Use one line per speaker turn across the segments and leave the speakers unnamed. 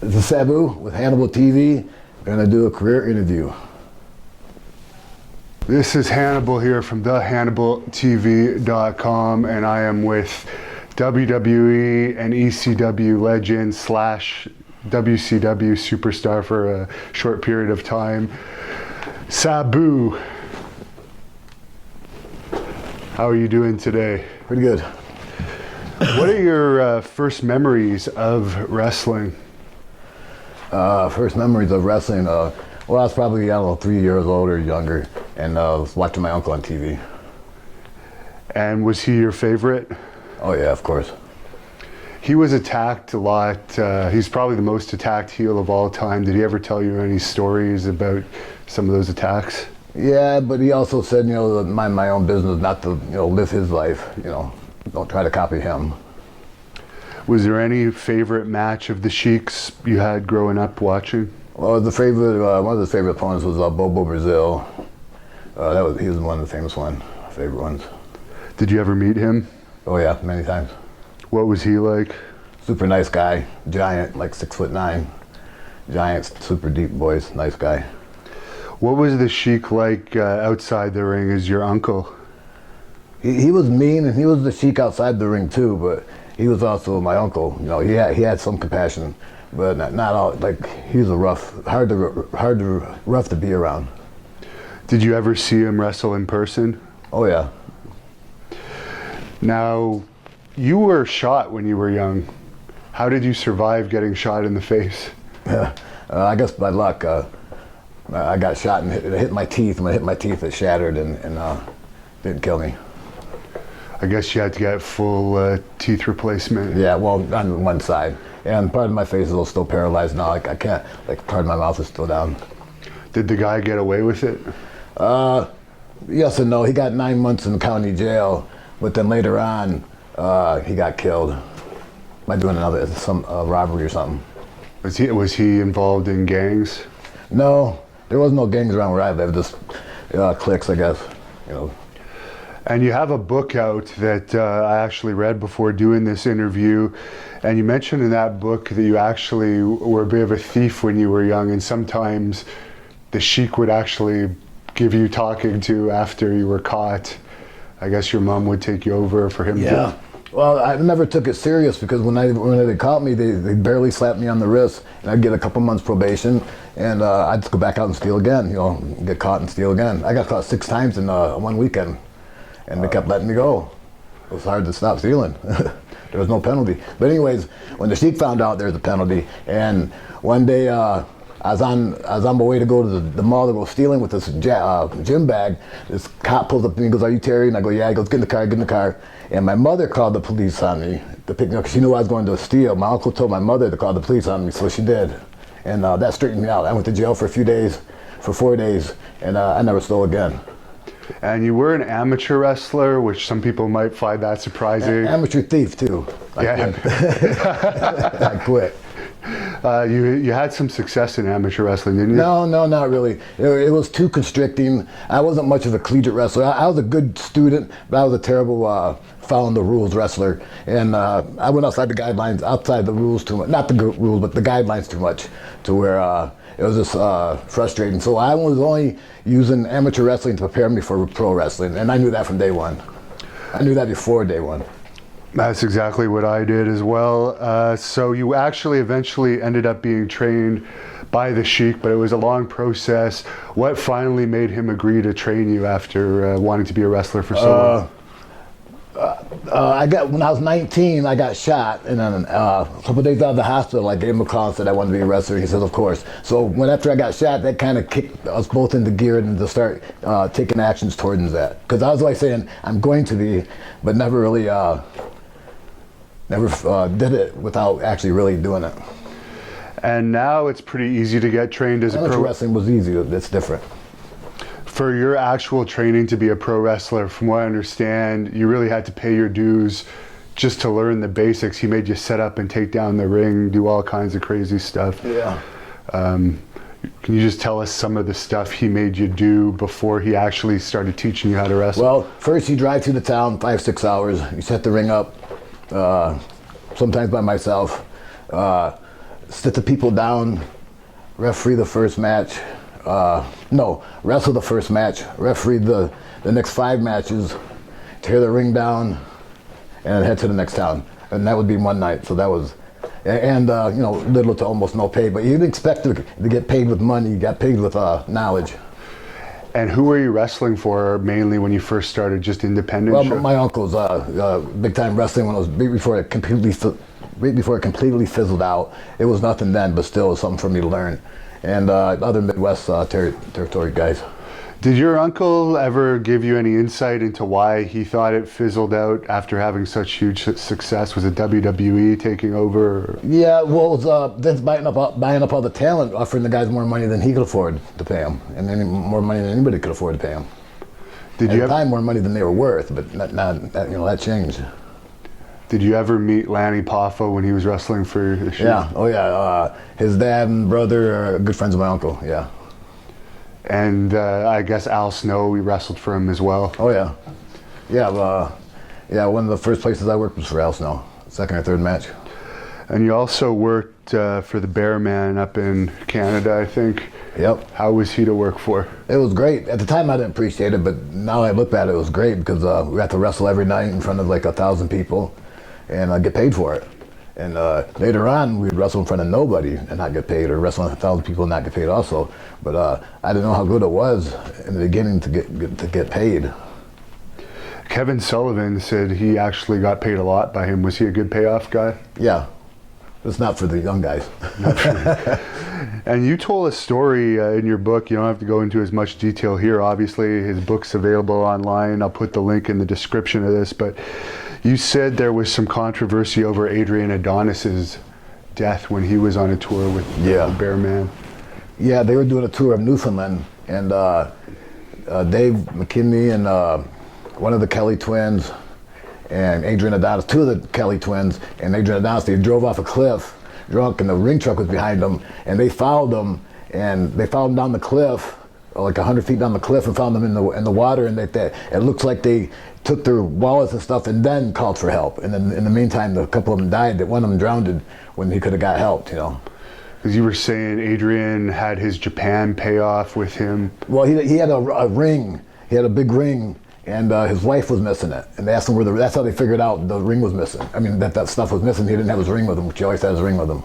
This is Sabu with Hannibal TV. We're going to do a career interview.
This is Hannibal here from thehannibaltv.com, and I am with WWE and ECW legend / WCW superstar for a short period of time, Sabu. How are you doing today?
Pretty good.
What are your first memories of wrestling?
First memories of wrestling, well, I was probably, I don't know, 3 years old or younger, and I was watching my uncle on TV.
And was he your favorite?
Oh yeah, of course.
He was attacked a lot. He's probably the most attacked heel of all time. Did he ever tell you any stories about some of those attacks?
Yeah, but he also said, you know, mind my own business, not to, you know, live his life, you know, don't try to copy him.
Was there any favorite match of the Sheik's you had growing up watching?
Well, the favorite, one of his favorite opponents was Bobo Brazil. He was one of the favorite ones.
Did you ever meet him?
Oh yeah, many times.
What was he like?
Super nice guy, giant, like 6'9", giant, super deep voice, nice guy.
What was the Sheik like outside the ring as your uncle?
He was mean, and he was the Sheik outside the ring too, but he was also my uncle. You know, he had some compassion, but not all. Like, he was rough to be around.
Did you ever see him wrestle in person?
Oh yeah.
Now, you were shot when you were young. How did you survive getting shot in the face?
I guess by luck. I got shot and it hit my teeth. When it hit my teeth, it shattered and didn't kill me.
I guess you had to get full teeth replacement.
Yeah, well, on one side. And part of my face is still paralyzed now. Like, I can't, like, part of my mouth is still down.
Did the guy get away with it?
Yes and no. He got 9 months in county jail, but then later on, he got killed by doing some robbery or something.
Was he involved in gangs?
No, there was no gangs around where I live. Just cliques, I guess. You know.
And you have a book out that I actually read before doing this interview, and you mentioned in that book that you actually were a bit of a thief when you were young, and sometimes the Sheik would actually give you talking to after you were caught. I guess your mom would take you over for him.
Yeah. Well, I never took it serious because when they caught me, they barely slapped me on the wrist, and I'd get a couple months probation, and I'd just go back out and steal again. You know, get caught and steal again. I got caught 6 times in one weekend. And they kept letting me go. It was hard to stop stealing. There was no penalty. But anyways, when the Sheik found out there was a penalty, and one day I was on my way to go to the mall to go stealing with this gym bag. This cop pulls up to me and goes, "Are you Terry?" And I go, "Yeah." He goes, "Get in the car, get in the car." And my mother called the police on me to pick me up because she knew I was going to steal. My uncle told my mother to call the police on me, so she did. And that straightened me out. I went to jail for 4 days, and I never stole again.
And you were an amateur wrestler, which some people might find that surprising.
Amateur thief too. I quit.
You had some success in amateur wrestling, didn't you?
No, not really. It was too constricting. I wasn't much of a collegiate wrestler. I was a good student, but I was a terrible following the rules wrestler. And I went outside the rules too much. Not the rules, but the guidelines too much, to where it was just frustrating. So I was only using amateur wrestling to prepare me for pro wrestling, and I knew that from day one. I knew that before day one.
That's exactly what I did as well. So you actually eventually ended up being trained by the Sheik, but it was a long process. What finally made him agree to train you after wanting to be a wrestler for so long?
When I was 19, I got shot, and then a couple days out of the hospital, I gave him a call and said I wanted to be a wrestler. He said, "Of course." So after I got shot, that kind of kicked us both into gear and to start taking actions towards that. Because I was always saying I'm going to be, but never really did it without actually really doing it.
And now it's pretty easy to get trained as a pro.
Wrestling was easy. It's different.
For your actual training to be a pro wrestler, from what I understand, you really had to pay your dues just to learn the basics. He made you set up and take down the ring, do all kinds of crazy stuff.
Yeah.
Can you just tell us some of the stuff he made you do before he actually started teaching you how to wrestle?
Well, first you drive through the town 5-6 hours. You set the ring up, sometimes by myself. sit the people down, referee the first match. No, wrestle the first match, referee the next 5 matches, tear the ring down, and head to the next town. And that would be one night. So that was, and you know, little to almost no pay. But you didn't expect to get paid with money. You got paid with knowledge.
And who were you wrestling for mainly when you first started? Just independent?
Well, my uncle's big time wrestling when I was before it completely fizzled out. It was nothing then, but still it was something for me to learn. And other Midwest territory guys.
Did your uncle ever give you any insight into why he thought it fizzled out after having such huge success? Was it WWE taking over?
Yeah, well, it was Vince buying up all the talent, offering the guys more money than he could afford to pay them, and more money than anybody could afford to pay them. At the time, more money than they were worth, but that changed.
Did you ever meet Lanny Poffo when he was wrestling for the Sheik?
Yeah, oh yeah. His dad and brother are good friends of my uncle, yeah.
And I guess Al Snow, we wrestled for him as well.
Oh yeah. Yeah, one of the first places I worked was for Al Snow, second or third match.
And you also worked for the Bear Man up in Canada, I think.
Yep.
How was he to work for?
It was great. At the time I didn't appreciate it, but now I look at it, it was great because we got to wrestle every night in front of like 1,000 people and get paid for it. And later on, we'd wrestle in front of nobody and not get paid, or wrestle in 1,000 people and not get paid also. But I didn't know how good it was in the beginning to get paid.
Kevin Sullivan said he actually got paid a lot by him. Was he a good payoff guy?
Yeah. It's not for the young guys.
And you told a story in your book. You don't have to go into as much detail here. Obviously, his book's available online. I'll put the link in the description of this. But you said there was some controversy over Adrian Adonis's death when he was on a tour with the Bear Man. Yeah, they were doing a tour of Newfoundland, and Dave McKinley and one of the Kelly twins and Adrian Adonis, 2 of the Kelly twins, and Adrian Adonis, they drove off a cliff drunk, and the ring truck was behind them, and they followed them, and they followed them down the cliff, like 100 feet down the cliff, and found them in the water, and it looks like they took their wallets and stuff and then called for help. And then in the meantime, a couple of them died. That one of them drowned when he could have got help, you know. Because you were saying Adrian had his Japan payoff with him. Well, he had a ring. He had a big ring, and his wife was missing it. And they asked him where that's how they figured out the ring was missing. I mean, that stuff was missing. He didn't have his ring with him, which he always had his ring with him.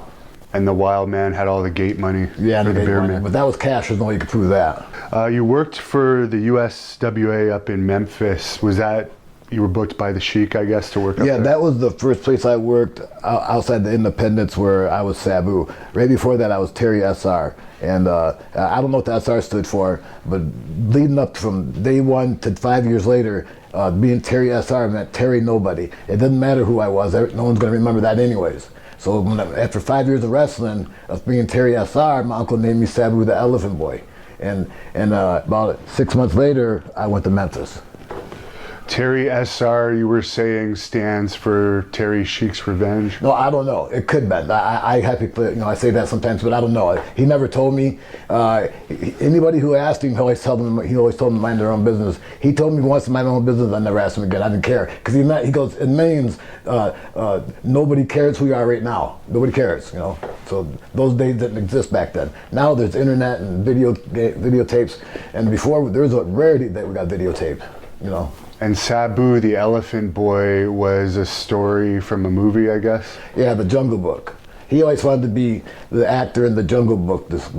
And the Wild Man had all the gate money. Yeah, the Bear Man. But that was cash. There's no way you could prove that. You worked for the USWA up in Memphis. Was that, you were booked by the Sheik, I guess, to work up there? Yeah, that was the first place I worked outside the independents where I was Sabu. Right before that, I was Terry SR. And I don't know what the SR stood for, but leading up from day 1 to 5 years later, being Terry SR meant Terry Nobody. It didn't matter who I was. No one's going to remember that anyways. So after 5 years of wrestling, of being Terry SR, my uncle named me Sabu the Elephant Boy. And about 6 months later, I went to Memphis. Terry SR, you were saying, stands for Terry Sheik's Revenge? No, I don't know. It could be. I I say that sometimes, but I don't know. He never told me. Anybody who asked him, he always told them to mind their own business. He told me once to mind my own business, I never asked him again. I didn't care. Because he goes, it means nobody cares who you are right now. Nobody cares, you know. So those days didn't exist back then. Now there's internet and videotapes, and before there was a rarity that we got videotaped, you know. And Sabu the Elephant Boy was a story from a movie, I guess? Yeah, The Jungle Book. He always wanted to be the actor in The Jungle Book, this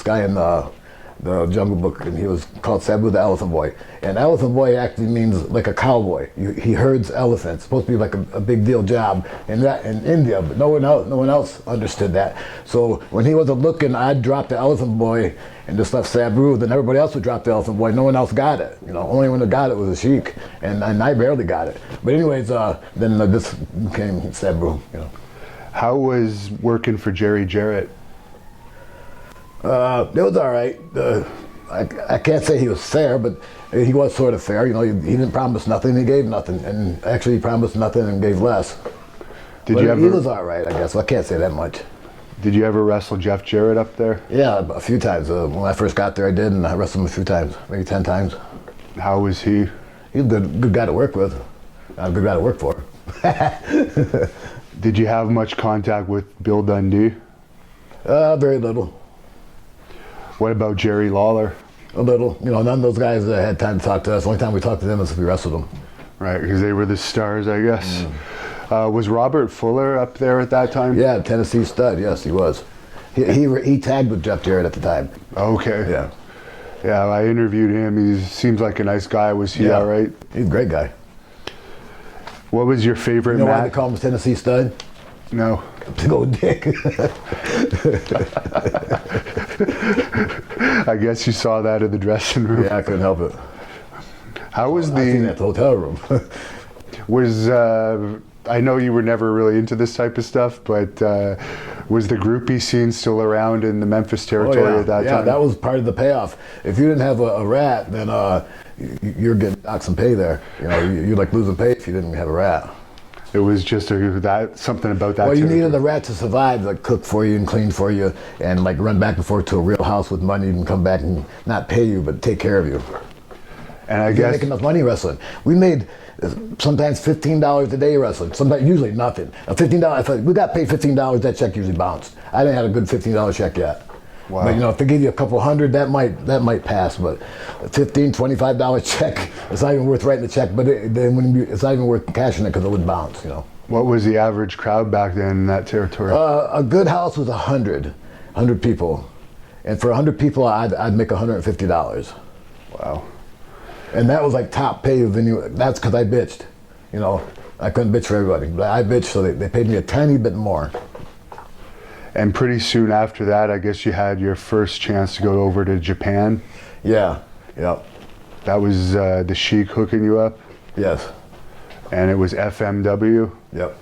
guy in the Jungle Book, and he was called Sabu the Elephant Boy. And Elephant Boy actually means like a cowboy. He herds elephants. It's supposed to be like a big deal job in India, but no one else understood that. So when he wasn't looking, I'd drop the Elephant Boy and just left Sabu, then everybody else would drop the Elephant Boy. No one else got it. You know, only one that got it was the Sheik, and I barely got it. But anyways, then this became Sabu, you know. How was working for Jerry Jarrett? It was all right. I can't say he was fair, but he was sort of fair. You know, he didn't promise nothing, he gave nothing, and actually he promised nothing and gave less. He was all right, I guess. Well, I can't say that much. Did you ever wrestle Jeff Jarrett up there? Yeah, a few times. When I first got there, I did, and I wrestled him a few times, maybe 10 times. How was he? He was a good guy to work with. A good guy to work for. Did you have much contact with Bill Dundee?
Very little.
What about Jerry Lawler?
A little. You know, none of those guys had time to talk to us. The only time we talked to them is if we wrestled them.
Right, because they were the stars, I guess. Was Robert Fuller up there at that time?
Yeah, Tennessee stud. Yes, he was. He tagged with Jeff Jarrett at the time.
Okay.
Yeah.
Yeah, I interviewed him. He seems like a nice guy. Was he all right?
He's a great guy.
What was your favorite
You know why
match?
they call him Tennessee stud?
No.
Big old dick.
I guess you saw that in the dressing room.
Yeah, I couldn't help it.
How was
I seen that
the
at the hotel room.
was I know you were never really into this type of stuff, but was the groupie scene still around in the Memphis territory at that time?
Yeah, that was part of the payoff. If you didn't have a rat, then you're getting docked some pay there. You know, you're like losing pay if you didn't have a rat.
It was just something about that.
Well, you
territory.
needed a rat to survive, like cook for you and clean for you, and like run back and forth to a real house with money and come back and not pay you, but take care of you.
And I
You
guess
make enough money wrestling. We made sometimes $15 a day wrestling. Sometimes, usually nothing. A $15. If we got paid $15, that check usually bounced. I didn't have a good $15 check yet.
Wow.
But you know, if they give you a couple hundred, that might pass. But a $15, $25 check, it's not even worth writing the check. But it's not even worth cashing it because it would bounce. You know.
what was the average crowd back then in that territory?
A good house was 100 people, and for 100 people, I'd make $150.
Wow.
And that was like top pay of any. That's because I bitched. You know, I couldn't bitch for everybody. But I bitched, so they paid me a tiny bit more.
And pretty soon after that, I guess you had your first chance to go over to Japan.
Yeah, yep,
That was the Sheik hooking you up,
yes,
and it was FMW.
yep.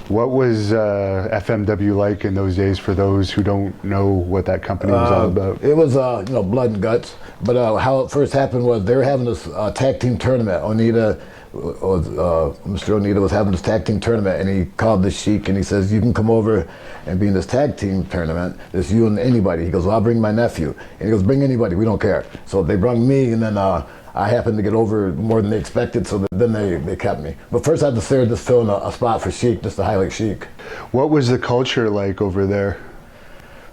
What was FMW like in those days for those who don't know what that company was all about?
It was, you know, blood and guts. But how it first happened was they were having this tag team tournament. Mr. Onita was having this tag team tournament, and he called the Sheik and he says, "You can come over and be in this tag team tournament. It's you and anybody." He goes, "Well, I'll bring my nephew." And he goes, "Bring anybody. We don't care." So they brought me, and then I happened to get over more than they expected, so then they kept me. But first I had to just fill in a spot for Sheik, just to highlight Sheik.
What was the culture like over there?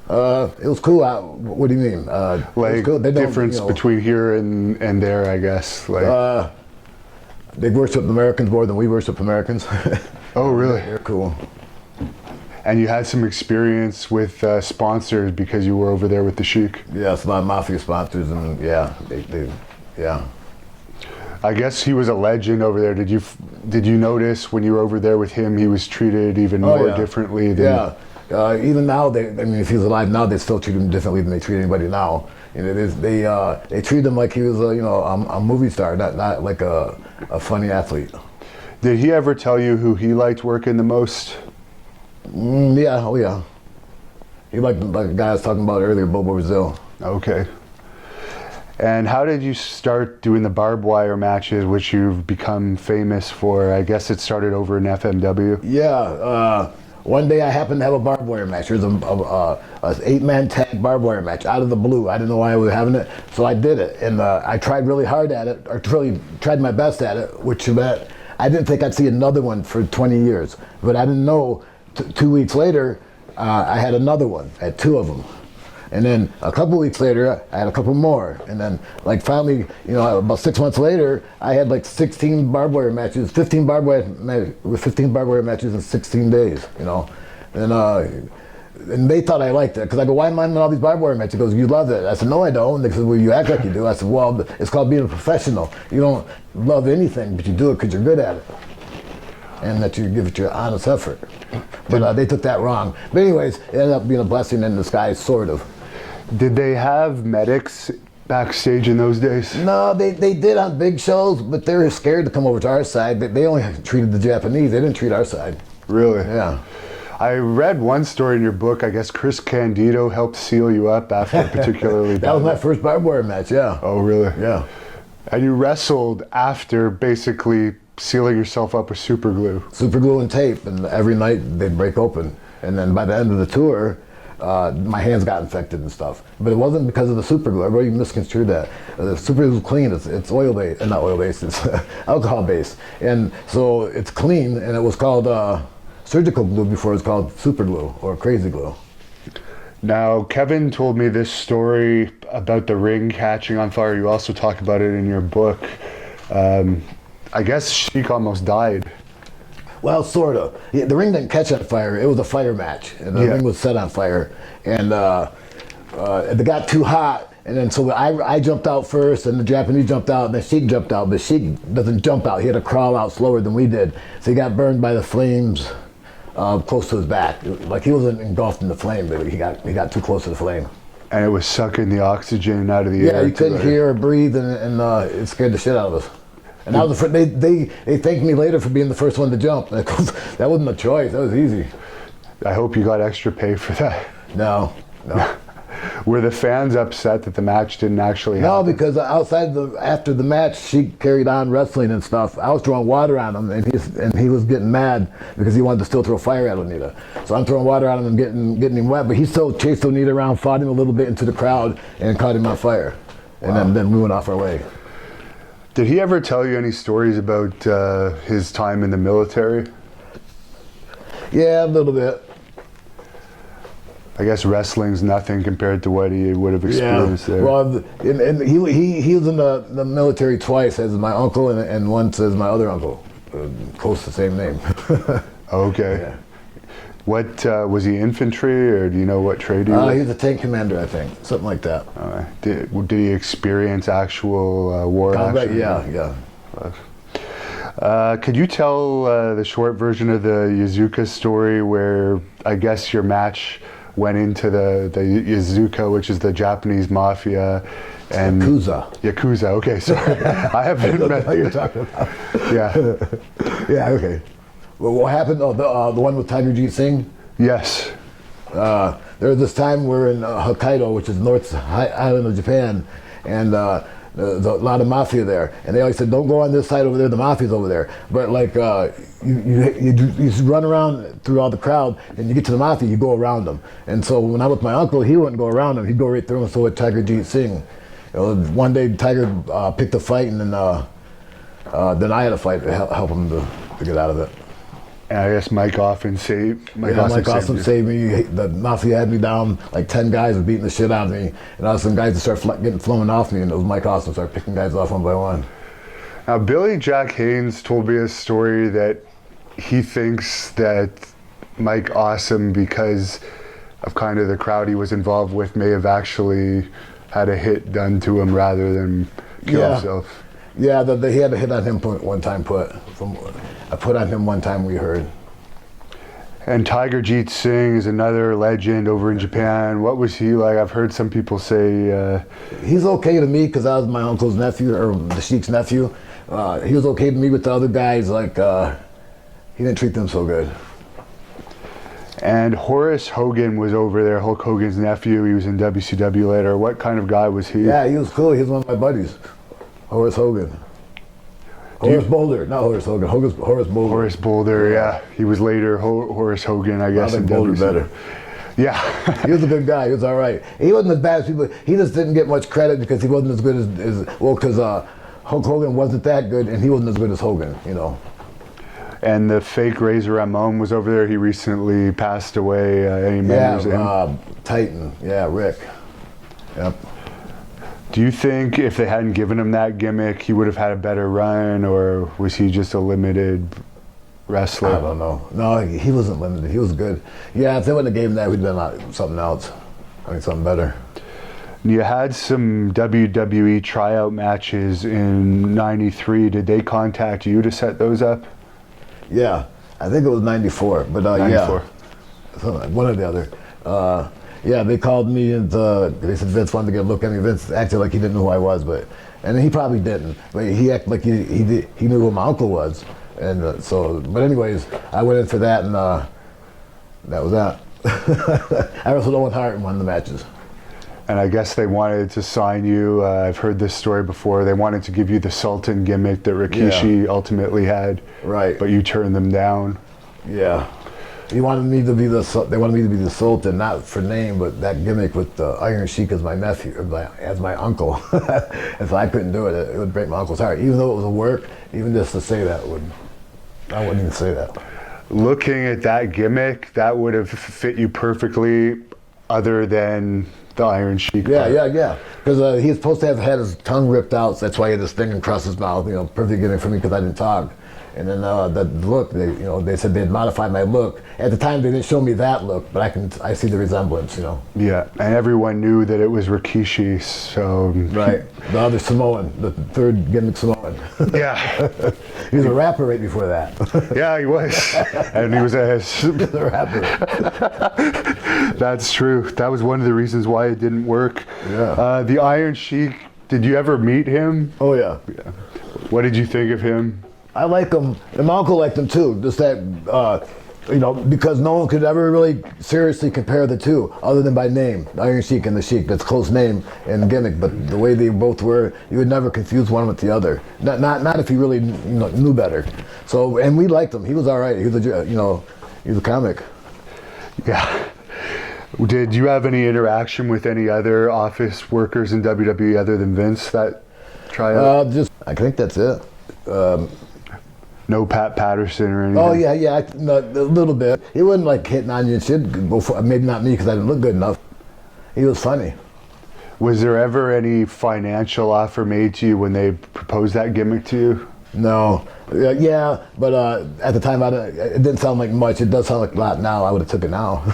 It was cool. What do you mean? It was
Like
cool. They don't,
difference
you know,
between here and there, I guess. Like,
they worship Americans more than we worship Americans.
oh, really?
They're cool.
And you had some experience with sponsors because you were over there with the Sheik.
Yeah, it's a lot of mafia sponsors, and yeah, yeah.
I guess he was a legend over there. Did you notice when you were over there with him, he was treated even more differently than?
Yeah. Even now, I mean, if he was alive now, they still treat him differently than they treat anybody now. You know, they treat him like he was a movie star, not like a funny athlete.
Did he ever tell you who he liked working the most?
Yeah, oh yeah. He liked like the guy I was talking about earlier, Bobo Brazil.
Okay. And how did you start doing the barbed wire matches, which you've become famous for? I guess it started over in FMW.
Yeah. One day I happened to have a barbed wire match. It was a 8-man tag barbed wire match out of the blue. I didn't know why I was having it, so I did it. And I tried really hard at it, or really tried my best at it, which meant I didn't think I'd see another one for 20 years. But I didn't know 2 weeks later, I had another one. I had 2 of them. And then a couple weeks later, I had a couple more. And then, like, finally, you know, about 6 months later, I had like 16 barbed wire matches, 15 barbed wire matches in 16 days, you know. And they thought I liked it, because I go, "Why am I in all these barbed wire matches?" He goes, "You love it." I said, "No, I don't." They said, "Well, you act like you do." I said, "Well, it's called being a professional. You don't love anything, but you do it because you're good at it. And that you give it your honest effort." But they took that wrong. But anyways, it ended up being a blessing in disguise, sort of.
Did they have medics backstage in those days?
No, they did on big shows, but they were scared to come over to our side. They only treated the Japanese. They didn't treat our side.
Really?
Yeah.
I read one story in your book. I guess Chris Candido helped seal you up after a particularly
That was my first barbed wire match, yeah.
Oh, really?
Yeah.
And you wrestled after basically sealing yourself up with super glue.
Super glue and tape, and every night they'd break open. And then by the end of the tour, my hands got infected and stuff. But it wasn't because of the super glue. Everybody misconstrued that. The super glue is clean. It's oil-based, not oil-based, it's alcohol-based. And so it's clean, and it was called surgical glue before it was called super glue or crazy glue.
Now, Kevin told me this story about the ring catching on fire. You also talk about it in your book. I guess Sheik almost died.
Well, sort of. Yeah, the ring didn't catch on fire. It was a fire match, and the ring was set on fire. And it got too hot, and then so I jumped out first, and the Japanese jumped out, and then Sheik jumped out. But Sheik doesn't jump out. He had to crawl out slower than we did. So he got burned by the flames close to his back. Like he wasn't engulfed in the flame, but he got too close to the flame.
And it was sucking the oxygen out of the air.
Yeah, you couldn't hear or breathe, and it scared the shit out of us. And I was they thanked me later for being the first one to jump. That wasn't a choice. That was easy.
I hope you got extra pay for that.
No.
Were the fans upset that the match didn't actually happen?
No, because after the match, she carried on wrestling and stuff. I was throwing water on him, and he was getting mad because he wanted to still throw fire at Onita. So I'm throwing water on him and getting him wet, but he still chased Onita around, fought him a little bit into the crowd, and caught him on fire. Wow. And then we went off our way.
Did he ever tell you any stories about his time in the military?
Yeah, a little bit.
I guess wrestling's nothing compared to what he would have experienced there.
Well, and he was in the military twice as my uncle and once as my other uncle. Close to the same name.
Okay.
Yeah.
What, was he infantry, or do you know what trade he was?
He was a tank commander, I think. Something like that.
Did he experience actual war action?
Yeah.
Could you tell the short version of the Yakuza story where I guess your match went into the Yakuza, which is the Japanese mafia, and Yakuza. Okay, sorry. I haven't met.
What you're talking about?
Yeah.
Yeah. Okay. Well, what happened? Oh, the one with Tiger Jeet Singh.
Yes.
There was this time we're in Hokkaido, which is North Island of Japan, and there's a lot of mafia there, and they always said, "Don't go on this side over there. The mafia's over there." But like you run around through all the crowd, and you get to the mafia, you go around them. And so when I was with my uncle, he wouldn't go around them; he'd go right through them. So with Tiger Jeet Singh, one day Tiger picked a fight, and then I had a fight to help him to get out of it.
And I guess Mike Awesome saved
Mike Awesome saved me. The mafia had me down, like 10 guys were beating the shit out of me. And I was some guys that started getting flown off me, and it was Mike Awesome started picking guys off one by one.
Now, Billy Jack Haynes told me a story that he thinks that Mike Awesome, because of kind of the crowd he was involved with, may have actually had a hit done to him rather than kill himself.
Yeah, he had a hit on him one time I put on him one time, we heard.
And Tiger Jeet Singh is another legend over in Japan. What was he like? I've heard some people say...
He's okay to me because I was my uncle's nephew, or the Sheik's nephew. He was okay to me with the other guys, like, he didn't treat them so good.
And Horace Hogan was over there, Hulk Hogan's nephew. He was in WCW later. What kind of guy was he?
Yeah, he was cool. He was one of my buddies. Horace Hogan. Horace Boulder, not Horace Hogan. Horace Boulder.
Horace Boulder, yeah. He was later Horace Hogan, I guess.
I like Boulder better.
Yeah.
He was a good guy. He was all right. He wasn't as bad as people. He just didn't get much credit because he wasn't as good because Hulk Hogan wasn't that good, and he wasn't as good as Hogan, you know.
And the fake Razor Ramon was over there. He recently passed away. Any memories of him?
Titan. Yeah, Rick. Yep.
Do you think if they hadn't given him that gimmick, he would have had a better run, or was he just a limited wrestler?
I don't know. No, he wasn't limited. He was good. Yeah, if they wouldn't have gave him that, we'd have done something else. I mean, something better.
You had some WWE tryout matches in '93. Did they contact you to set those up?
Yeah, I think it was '94, but 94. Yeah, one or the other. Yeah, they called me and they said Vince wanted to get a look at me. Vince acted like he didn't know who I was, and he probably didn't. But he acted like he knew who my uncle was, and but anyways, I went in for that, and that was that. I wrestled with Hart in one of the matches.
And I guess they wanted to sign you. I've heard this story before. They wanted to give you the Sultan gimmick that Rikishi ultimately had. Right. But you turned them down.
Yeah. They wanted me to be the Sultan, not for name, but that gimmick with the Iron Sheik as my nephew, as my uncle. And so I couldn't do it. It would break my uncle's heart. Even though it was a work, even just to say that I wouldn't even say that.
Looking at that gimmick, that would have fit you perfectly. other than the Iron Sheik?
Yeah. Because he was supposed to have had his tongue ripped out, so that's why he had this thing across his mouth. Perfect gimmick for me because I didn't talk. And then the look, they said they'd modified my look. At the time, they didn't show me that look, but I see the resemblance.
Yeah, and everyone knew that it was Rikishi. So
right, the other Samoan, the third gimmick Samoan.
Yeah,
he was a rapper right before that.
Yeah, he was, and he was a
rapper.
That's true. That was one of the reasons why it didn't work.
Yeah.
The Iron Sheik. Did you ever meet him?
Oh yeah.
What did you think of him?
I like him, and my uncle liked him too. Just that, because no one could ever really seriously compare the two, other than by name. The Iron Sheik and the Sheik, that's close name and gimmick, but the way they both were, you would never confuse one with the other. Not if you really knew better. So, and we liked him. He was all right. He was he was a comic.
Yeah. Did you have any interaction with any other office workers in WWE other than Vince that tryout?
I think that's it.
No Pat Patterson or anything?
Oh yeah, a little bit. He wasn't like hitting on you and shit. Maybe not me because I didn't look good enough. He was funny.
Was there ever any financial offer made to you when they proposed that gimmick to you?
No. Yeah, but at the time it didn't sound like much. It does sound like a lot now. I would have took it now.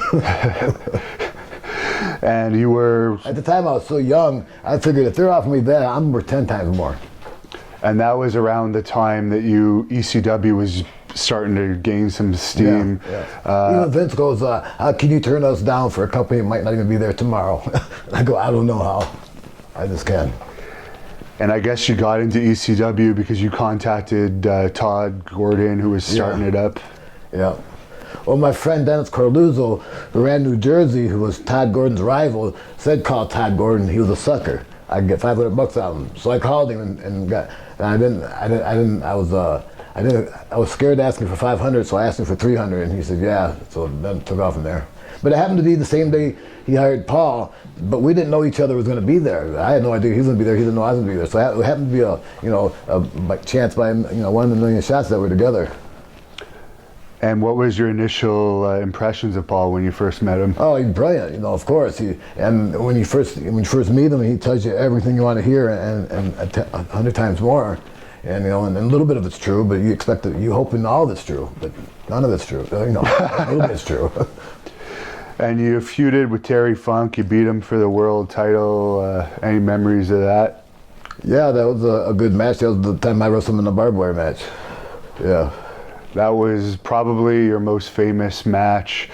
And you were...
At the time I was so young, I figured if they're offering me that, I'm worth 10 times more.
And that was around the time that ECW was starting to gain some steam.
Yeah. Even Vince goes, how can you turn us down for a company that might not even be there tomorrow? I go, I don't know how. I just can.
And I guess you got into ECW because you contacted Todd Gordon, who was starting it up. Yeah.
Well, my friend Dennis Corluzzo, who ran New Jersey, who was Todd Gordon's rival, said call Todd Gordon. He was a sucker. I could get $500 out of him. So I called him and I was scared to ask him for 500, so I asked him for 300, and he said yeah. So then took off from there. But it happened to be the same day he hired Paul, but we didn't know each other was going to be there. I had no idea he was going to be there. He didn't know I was going to be there. So it happened to be a chance by one in a million shots that we're together.
And what was your initial impressions of Paul when you first met him?
Oh, he's brilliant, of course. And when you first meet him, he tells you everything you want to hear and 100 times more. And and a little bit of it's true, but you hoping all of it's true, but none of it's true. A little bit is true.
And you feuded with Terry Funk. You beat him for the world title. Any memories of that?
Yeah, that was a good match. That was the time I wrestled him in the barbwire match. Yeah.
That was probably your most famous match.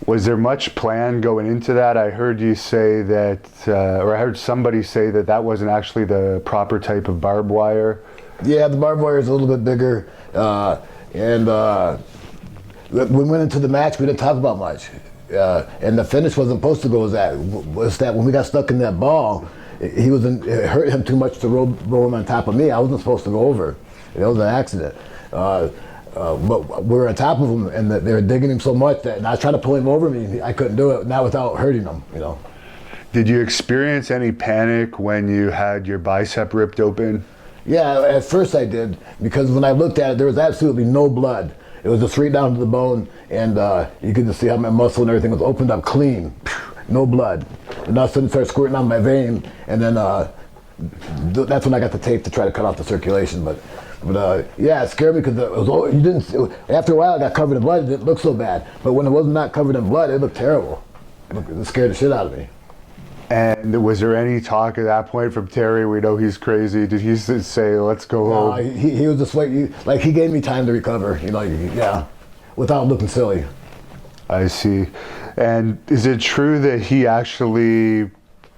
Was there much plan going into that? I heard you say that, or I heard somebody say that wasn't actually the proper type of barbed wire. Yeah, the barbed wire is a little bit bigger. And when we went into the match, we didn't talk about much. And the finish wasn't supposed to go as that. Was that when we got stuck in that ball, it hurt him too much to roll him on top of me. I wasn't supposed to go over. It was an accident. But we were on top of him, and they were digging him so much that and I was trying to pull him over me. I couldn't do it, not without hurting him. Did you experience any panic when you had your bicep ripped open? Yeah, at first I did, because when I looked at it, there was absolutely no blood. It was just right down to the bone, and you could just see how my muscle and everything was opened up clean. No blood. And all of a sudden it started squirting out my vein, and then that's when I got the tape to try to cut off the circulation. But yeah, it scared me because after a while it got covered in blood. It didn't look so bad. But when it was not covered in blood, it looked terrible. It scared the shit out of me. And was there any talk at that point from Terry? We know he's crazy. Did he say, let's go home? He was just like he gave me time to recover, yeah, without looking silly. I see. And is it true that he actually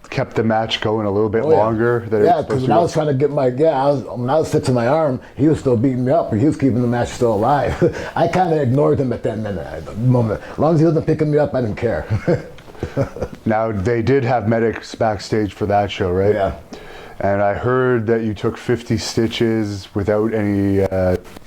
kept the match going a little bit longer? Yeah, because when I was trying to get when I was fixing my arm, he was still beating me up, but he was keeping the match still alive. I kind of ignored him at that moment. As long as he wasn't picking me up, I didn't care. Now, they did have medics backstage for that show, right? Yeah. And I heard that you took 50 stitches without any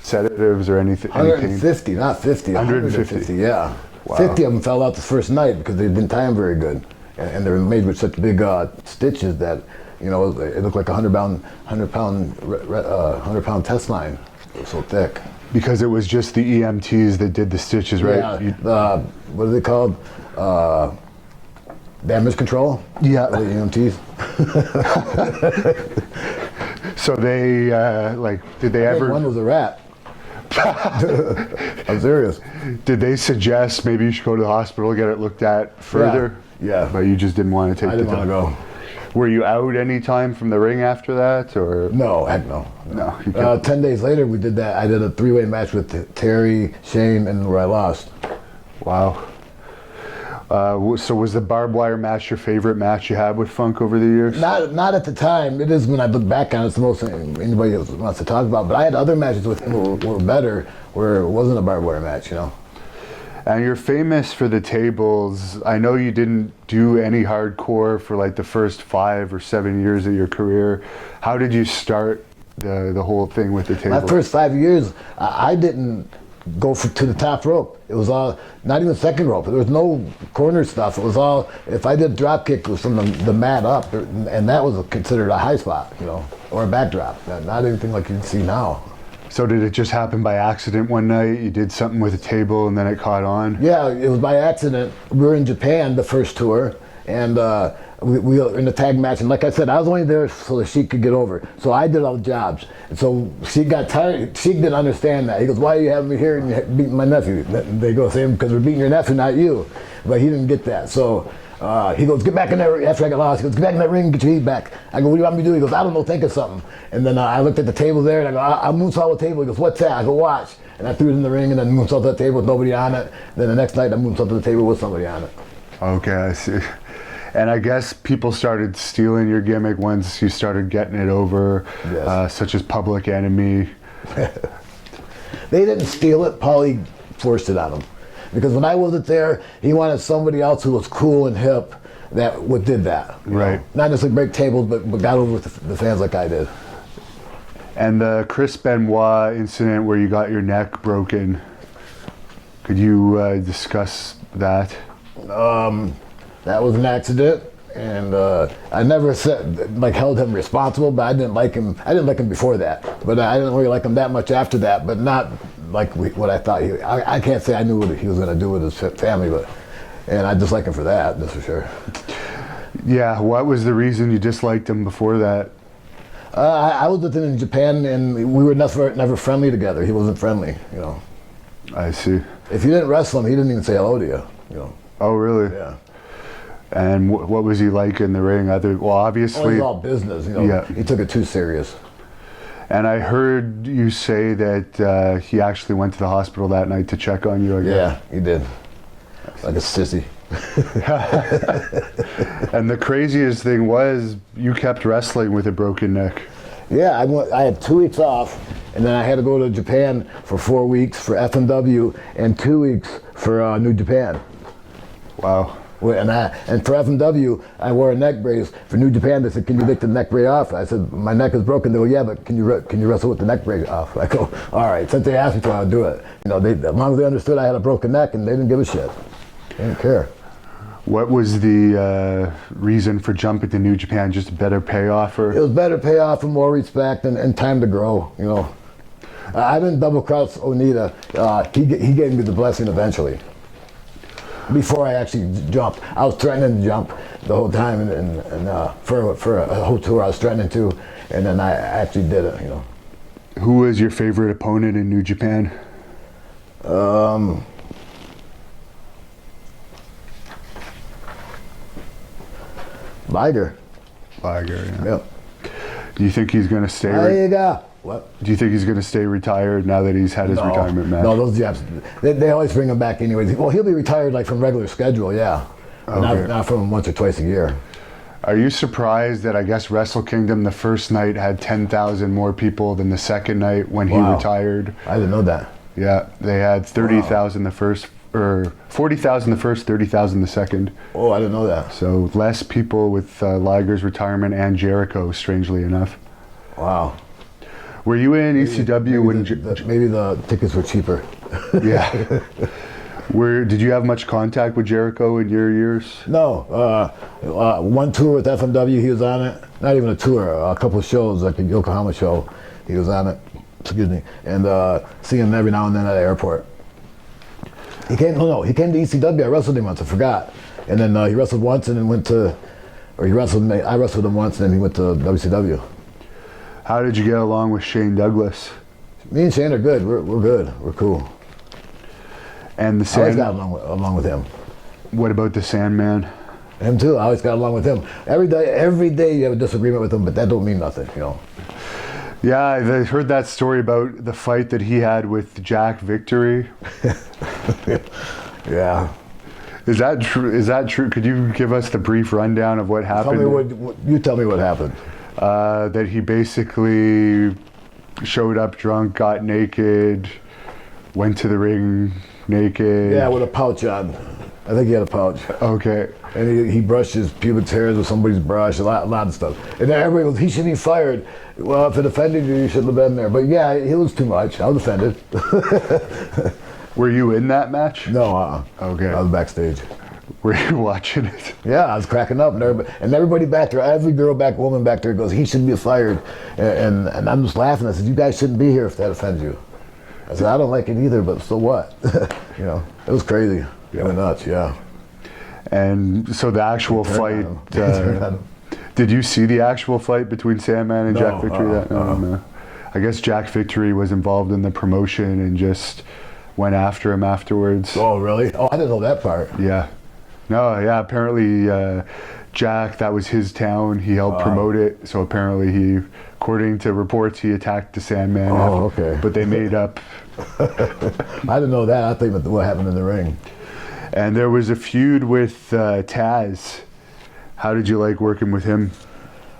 sedatives or anything. 150, not 50. 150, yeah. Wow. 50 of them fell out the first night because they didn't tie them very good. And they were made with such big stitches that, it looked like a 100-pound test line. It was so thick. Because it was just the EMTs that did the stitches, right? Yeah, what are they called?
Damage control?
Yeah.
The EMTs.
So they, did they
I think
ever...
one was a rat. I'm serious.
Did they suggest maybe you should go to the hospital, get it looked at further?
Yeah.
But you just didn't want to take
I
the
didn't want
time.
to go.
Were you out any time from the ring after that, or?
No, heck no.
No. You kept...
10 days later, we did that. I did a 3-way match with Terry, Shane, and where I lost.
Wow. So was the barbed wire match your favorite match you had with Funk over the years?
Not at the time. It is when I look back on it. It's the most anybody wants to talk about. But I had other matches with him were better, where it wasn't a barbed wire match, you know.
And you're famous for the tables. I know you didn't do any hardcore for like the first 5 or 7 years of your career. How did you start the whole thing with the tables?
My first 5 years, I didn't go to the top rope. It was all, not even second rope. There was no corner stuff. It was all, if I did drop kick, it was from the mat up, and that was considered a high spot, you know, or a backdrop. Not anything like you can see now.
So did it just happen by accident one night? You did something with a table and then it caught on?
Yeah, it was by accident. We were in Japan the first tour, and we were in a tag match. And like I said, I was only there so that Sheik could get over. So I did all the jobs. And so Sheik got tired. Sheik didn't understand that. He goes, "Why are you having me here and you're beating my nephew?" They go, "Saying because we're beating your nephew, not you." But he didn't get that. So he goes, "Get back in there." After I got lost, he goes, "Get back in that ring and get your heat back." I go, "What do you want me to do?" He goes, "I don't know, think of something." And then I looked at the table there and I go, "I'll moonsault the table." He goes, "What's that?" I go, "Watch." And I threw it in the ring and then moonsaulted the table with nobody on it. Then the next night I moonsaulted the table with somebody on it.
Okay, I see. And I guess people started stealing your gimmick once you started getting it over,
Yes.
such as Public Enemy.
They didn't steal it, Paulie forced it on them. Because when I wasn't there, he wanted somebody else who was cool and hip that did that.
Right.
Know? Not necessarily break tables, but got over with the fans like I did.
And the Chris Benoit incident where you got your neck broken, could you discuss that?
That was an accident, and I never held him responsible, but I didn't like him. I didn't like him before that, but I didn't really like him that much after that. But not like what I thought. I can't say I knew what he was going to do with his family, and I dislike him for that. That's for sure.
Yeah. What was the reason you disliked him before that?
I was with him in Japan, and we were never friendly together. He wasn't friendly, you know.
I see.
If you didn't wrestle him, he didn't even say hello to you, you know.
Oh, really?
Yeah.
And what was he like in the ring? Obviously,
it was all business, you know.
Yeah.
He took it too serious.
And I heard you say that he actually went to the hospital that night to check on you again.
Yeah, he did. Like a sissy.
And the craziest thing was you kept wrestling with a broken neck.
Yeah, I had 2 weeks off, and then I had to go to Japan for 4 weeks for FMW and 2 weeks for New Japan.
Wow.
And for FMW, I wore a neck brace. For New Japan, they said, "Can you take the neck brace off?" I said, "My neck is broken." They go, "Yeah, but can you wrestle with the neck brace off?" I go, "All right." Since they asked me to, I'll do it. You know, as long as they understood I had a broken neck, and they didn't give a shit. They didn't care.
What was the reason for jumping to New Japan? Just a better payoff, or?
It was better payoff and more respect and time to grow. You know, I didn't double cross Onita. He gave me the blessing eventually. Before I actually jumped, I was threatening to jump the whole time, and for a whole tour I was threatening to, and then I actually did it. You know.
Who was your favorite opponent in New Japan?
Liger.
Liger. Yeah.
Yep.
Do you think he's going to stay?
There you go. What?
Do you think he's going to stay retired now that he's had his retirement match?
No, those jabs, they always bring him back anyways. Well, he'll be retired like from regular schedule, yeah.
Okay.
Not from once or twice a year.
Are you surprised that I guess Wrestle Kingdom the first night had 10,000 more people than the second night when he retired?
I didn't know that.
Yeah, they had 30,000 the first, or 40,000 the first, 30,000 the second.
Oh, I didn't know that.
So less people with Liger's retirement and Jericho, strangely enough.
Wow.
Were you in ECW when?
Maybe the tickets were cheaper.
Yeah. Did you have much contact with Jericho in your years?
No. One tour with FMW, he was on it. Not even a tour, a couple of shows, like the Yokohama show, he was on it. Excuse me. And see him every now and then at the airport. He came. No, he came to ECW. I wrestled him once. I forgot. And then he wrestled once, and then went to, or he wrestled me. I wrestled him once, and then he went to WCW.
How did you get along with Shane Douglas?
Me and Shane are good. We're good. We're cool.
And the
I always
Sand.
got along with him.
What about the Sandman?
Him too. I always got along with him. Every day you have a disagreement with him, but that don't mean nothing, you know.
Yeah, I heard that story about the fight that he had with Jack Victory.
Yeah.
Is that true? Is that true? Could you give us the brief rundown of what happened?
You tell me what happened.
That he basically showed up drunk, got naked, went to the ring naked.
Yeah, with a pouch on. I think he had a pouch.
Okay.
And he brushed his pubic hairs with somebody's brush, a lot of stuff. And then everybody goes, he should be fired. Well, if it offended you, you shouldn't have been there. But yeah, it was too much. I was offended.
Were you in that match?
No,
Okay.
I was backstage.
Were you watching it?
Yeah, I was cracking up. And everybody back there, every woman back there goes, he should be fired. And I'm just laughing. I said, you guys shouldn't be here if that offends you. I said, I don't like it either, but so what? You know, it was crazy. It went nuts, yeah.
And so the actual fight, did you see the actual fight between Sandman and Jack Victory? No. I guess Jack Victory was involved in the promotion and just went after him afterwards.
Oh, really? Oh, I didn't know that part.
Yeah. No, yeah, apparently Jack, that was his town. He helped promote it. So apparently according to reports, he attacked the Sandman.
Oh, okay.
But they made up.
I didn't know that. I think about what happened in the ring.
And there was a feud with Taz. How did you like working with him?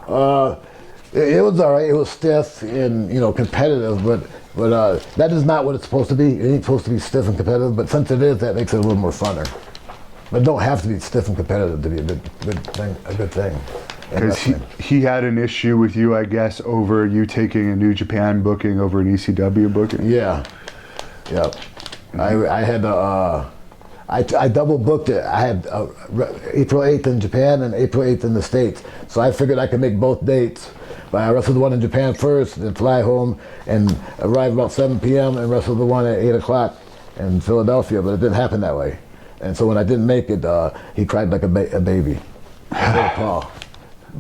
It was all right. It was stiff and competitive, but that is not what it's supposed to be. It ain't supposed to be stiff and competitive, but since it is, that makes it a little more funner. But it don't have to be stiff and competitive to be a good thing.
Because he had an issue with you, I guess, over you taking a New Japan booking over an ECW booking.
Yeah. I had I double booked it. I had April 8th in Japan and April 8th in the States. So I figured I could make both dates. But I wrestled the one in Japan first, then fly home and arrive about 7 p.m. and wrestle the one at 8 o'clock in Philadelphia, but it didn't happen that way. And so when I didn't make it, he cried like a baby. Paul.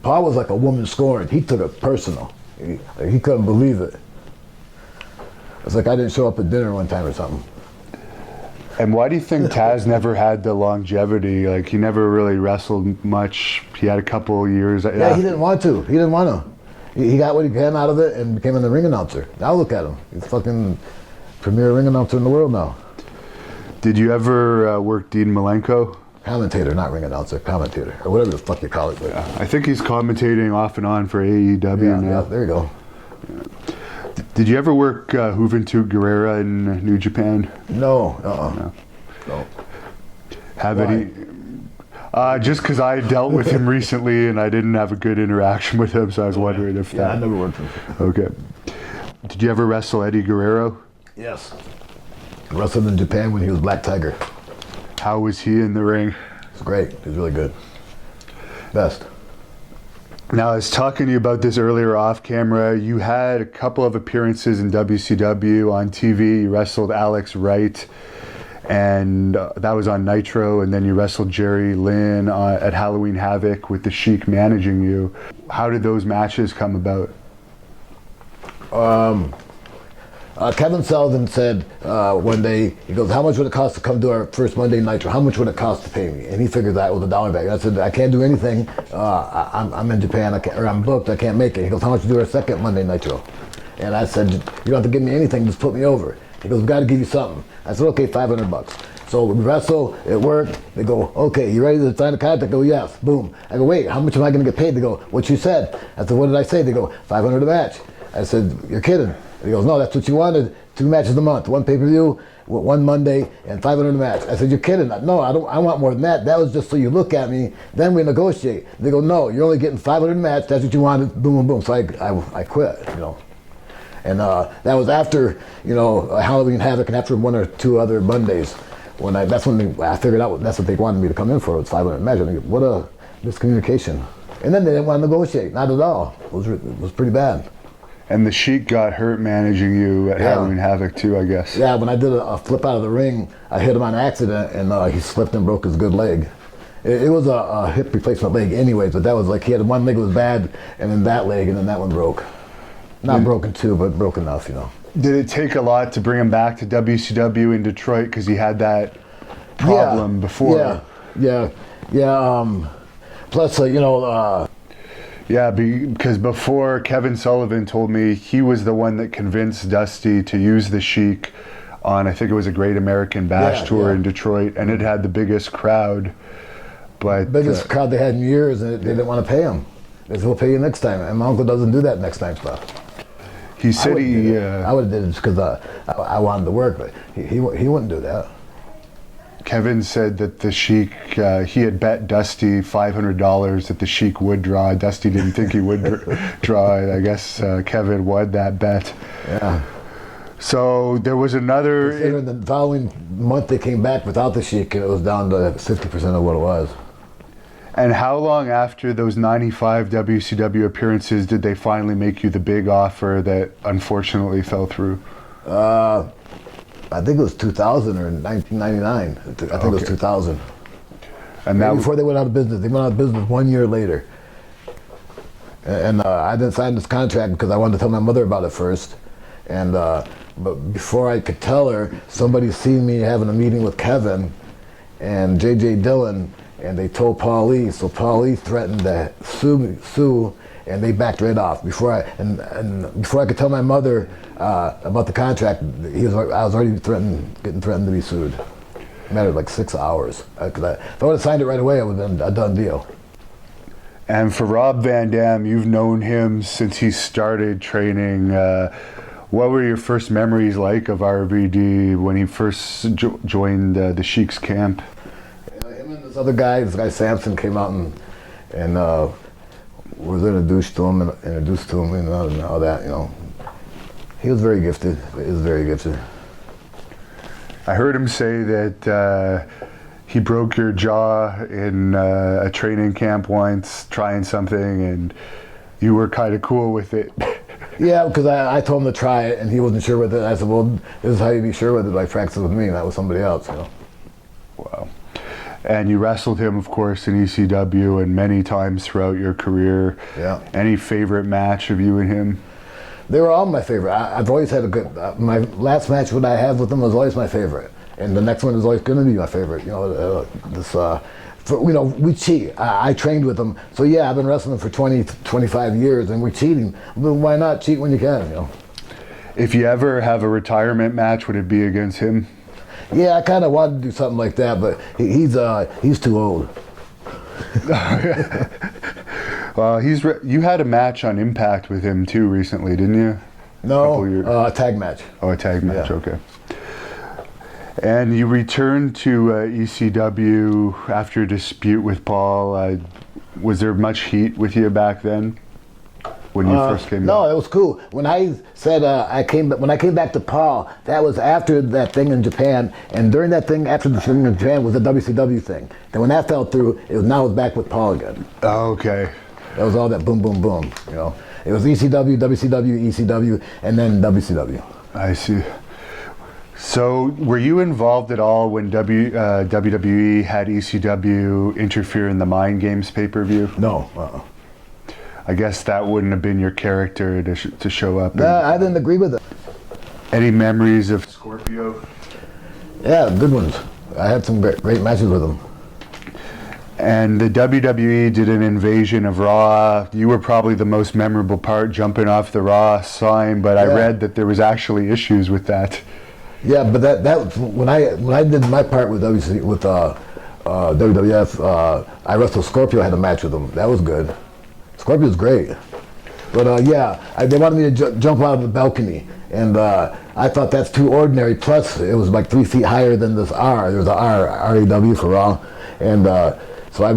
Paul was like a woman scorned. He took it personal. He couldn't believe it. It's like I didn't show up at dinner one time or something.
And why do you think Taz never had the longevity? Like, he never really wrestled much. He had a couple years.
Yeah, he didn't want to. He didn't want to. He got what he can out of it and became the ring announcer. Now look at him. He's fucking premier ring announcer in the world now.
Did you ever work Dean Malenko?
Commentator, not ring announcer, commentator, or whatever the fuck you call it. But.
I think he's commentating off and on for AEW now.
Yeah, there you go.
Yeah. Did you ever work Juventud Guerrera in New Japan?
No. No.
Have any? Just because I dealt with him recently and I didn't have a good interaction with him, so I was wondering if that.
Yeah, I never worked with him.
Okay. Did you ever wrestle Eddie Guerrero?
Yes. I wrestled in Japan when he was Black Tiger.
How was he in the ring?
It was great. He was really good. Best.
Now, I was talking to you about this earlier off camera. You had a couple of appearances in WCW on TV. You wrestled Alex Wright, and that was on Nitro, and then you wrestled Jerry Lynn at Halloween Havoc with the Sheik managing you. How did those matches come about?
Kevin Sullivan said one day, he goes, how much would it cost to come to our first Monday Nitro? How much would it cost to pay me? And he figured that was $1 back. I said, I can't do anything. I'm in Japan, I'm booked, I can't make it. He goes, how much to do our second Monday Nitro? And I said, you don't have to give me anything, just put me over. He goes, we've got to give you something. I said, okay, $500. So we wrestle, it worked. They go, okay, you ready to sign the contract? I go, yes, boom. I go, wait, how much am I going to get paid? They go, what you said. I said, what did I say? They go, $500 a match. I said, you're kidding. And he goes, no, that's what you wanted. 2 matches a month, 1 pay-per-view, 1 Monday, and $500 a match. I said, you're kidding. No, I want more than that. That was just so you look at me, then we negotiate. They go, no, you're only getting $500 a match. That's what you wanted. Boom, boom, boom. So I quit, And that was after, Halloween Havoc and after 1 or 2 other Mondays. That's when I figured out that's what they wanted me to come in for, was $500 a match. And I go, what a miscommunication. And then they didn't want to negotiate, not at all. It was pretty bad.
And the Sheik got hurt managing you at Halloween Havoc too, I guess.
Yeah, when I did a flip out of the ring, I hit him on accident, and he slipped and broke his good leg. It was a hip replacement leg anyways, but that was like, he had one leg was bad, and then that leg, and then that one broke. Not broken too, but broke enough, you know.
Did it take a lot to bring him back to WCW in Detroit because he had that problem before?
Yeah. Plus,
yeah, because before, Kevin Sullivan told me he was the one that convinced Dusty to use the Sheik on, I think it was a Great American Bash tour in Detroit, and it had the biggest crowd. But
biggest crowd they had in years, and they didn't want to pay him. They said, we'll pay you next time, and my uncle doesn't do that next time stuff.
He said
I would have did it just because I wanted to work, but he wouldn't do that.
Kevin said that the Sheik, he had bet Dusty $500 that the Sheik would draw. Dusty didn't think he would draw it. I guess Kevin won that bet.
Yeah.
So there was another...
In the following month they came back without the Sheik, and it was down to 50% of what it was.
And how long after those 95 WCW appearances did they finally make you the big offer that unfortunately fell through?
I think it was 2000 or 1999. I think it was 2000.
And that
before they went out of business. They went out of business 1 year later. And I didn't sign this contract because I wanted to tell my mother about it first. And but before I could tell her, somebody seen me having a meeting with Kevin and J.J. Dillon, and they told Paul Lee. So Paul Lee threatened to sue, and they backed right off. Before I could tell my mother about the contract, I was already getting threatened to be sued. It mattered like 6 hours. If I would have signed it right away, it would have been a done deal.
And for Rob Van Dam, you've known him since he started training. What were your first memories like of RVD when he first joined the Sheik's camp?
Him and this other guy, Samson, came out and was introduced to him and all that, you know. He was very gifted. He was very gifted.
I heard him say that he broke your jaw in a training camp once, trying something, and you were kind of cool with it.
Yeah, because I told him to try it, and he wasn't sure with it. I said, well, this is how you be sure with it, like practice with me, and that was somebody else, you know.
Wow. And you wrestled him, of course, in ECW and many times throughout your career.
Yeah.
Any favorite match of you and him?
They were all my favorite. I've always had a good, my last match that I had with them was always my favorite. And the next one is always going to be my favorite. You know, we cheat. I trained with them. So yeah, I've been wrestling for 20, 25 years, and we're cheating. Well, why not cheat when you can, you know?
If you ever have a retirement match, would it be against him?
Yeah, I kind of wanted to do something like that, but he's too old.
Well, you had a match on Impact with him too recently, didn't you?
No, a tag match.
Oh, a tag match,
Yeah.
Okay. And you returned to ECW after a dispute with Paul. Was there much heat with you back then when you first came back?
No, it was cool. When I said when I came back to Paul, that was after that thing in Japan, and during that thing, after the thing in Japan, was the WCW thing. And when that fell through, now it's back with Paul again.
Oh, okay.
That was all that boom, boom, boom. You know, it was ECW, WCW, ECW, and then WCW.
I see. So, were you involved at all when WWE had ECW interfere in the Mind Games pay-per-view?
No.
I guess that wouldn't have been your character to show up.
Nah, I didn't agree with it.
Any memories of Scorpio?
Yeah, good ones. I had some great matches with him.
And the WWE did an invasion of Raw. You were probably the most memorable part, jumping off the Raw sign, but I read that there was actually issues with that. Yeah,
but that when I did my part with WWF, I wrestled Scorpio. I had a match with him. That was good. Scorpio's great. But they wanted me to jump out of the balcony, and I thought that's too ordinary. Plus, it was like 3 feet higher than this R. There was a R-A-W for Raw, and so I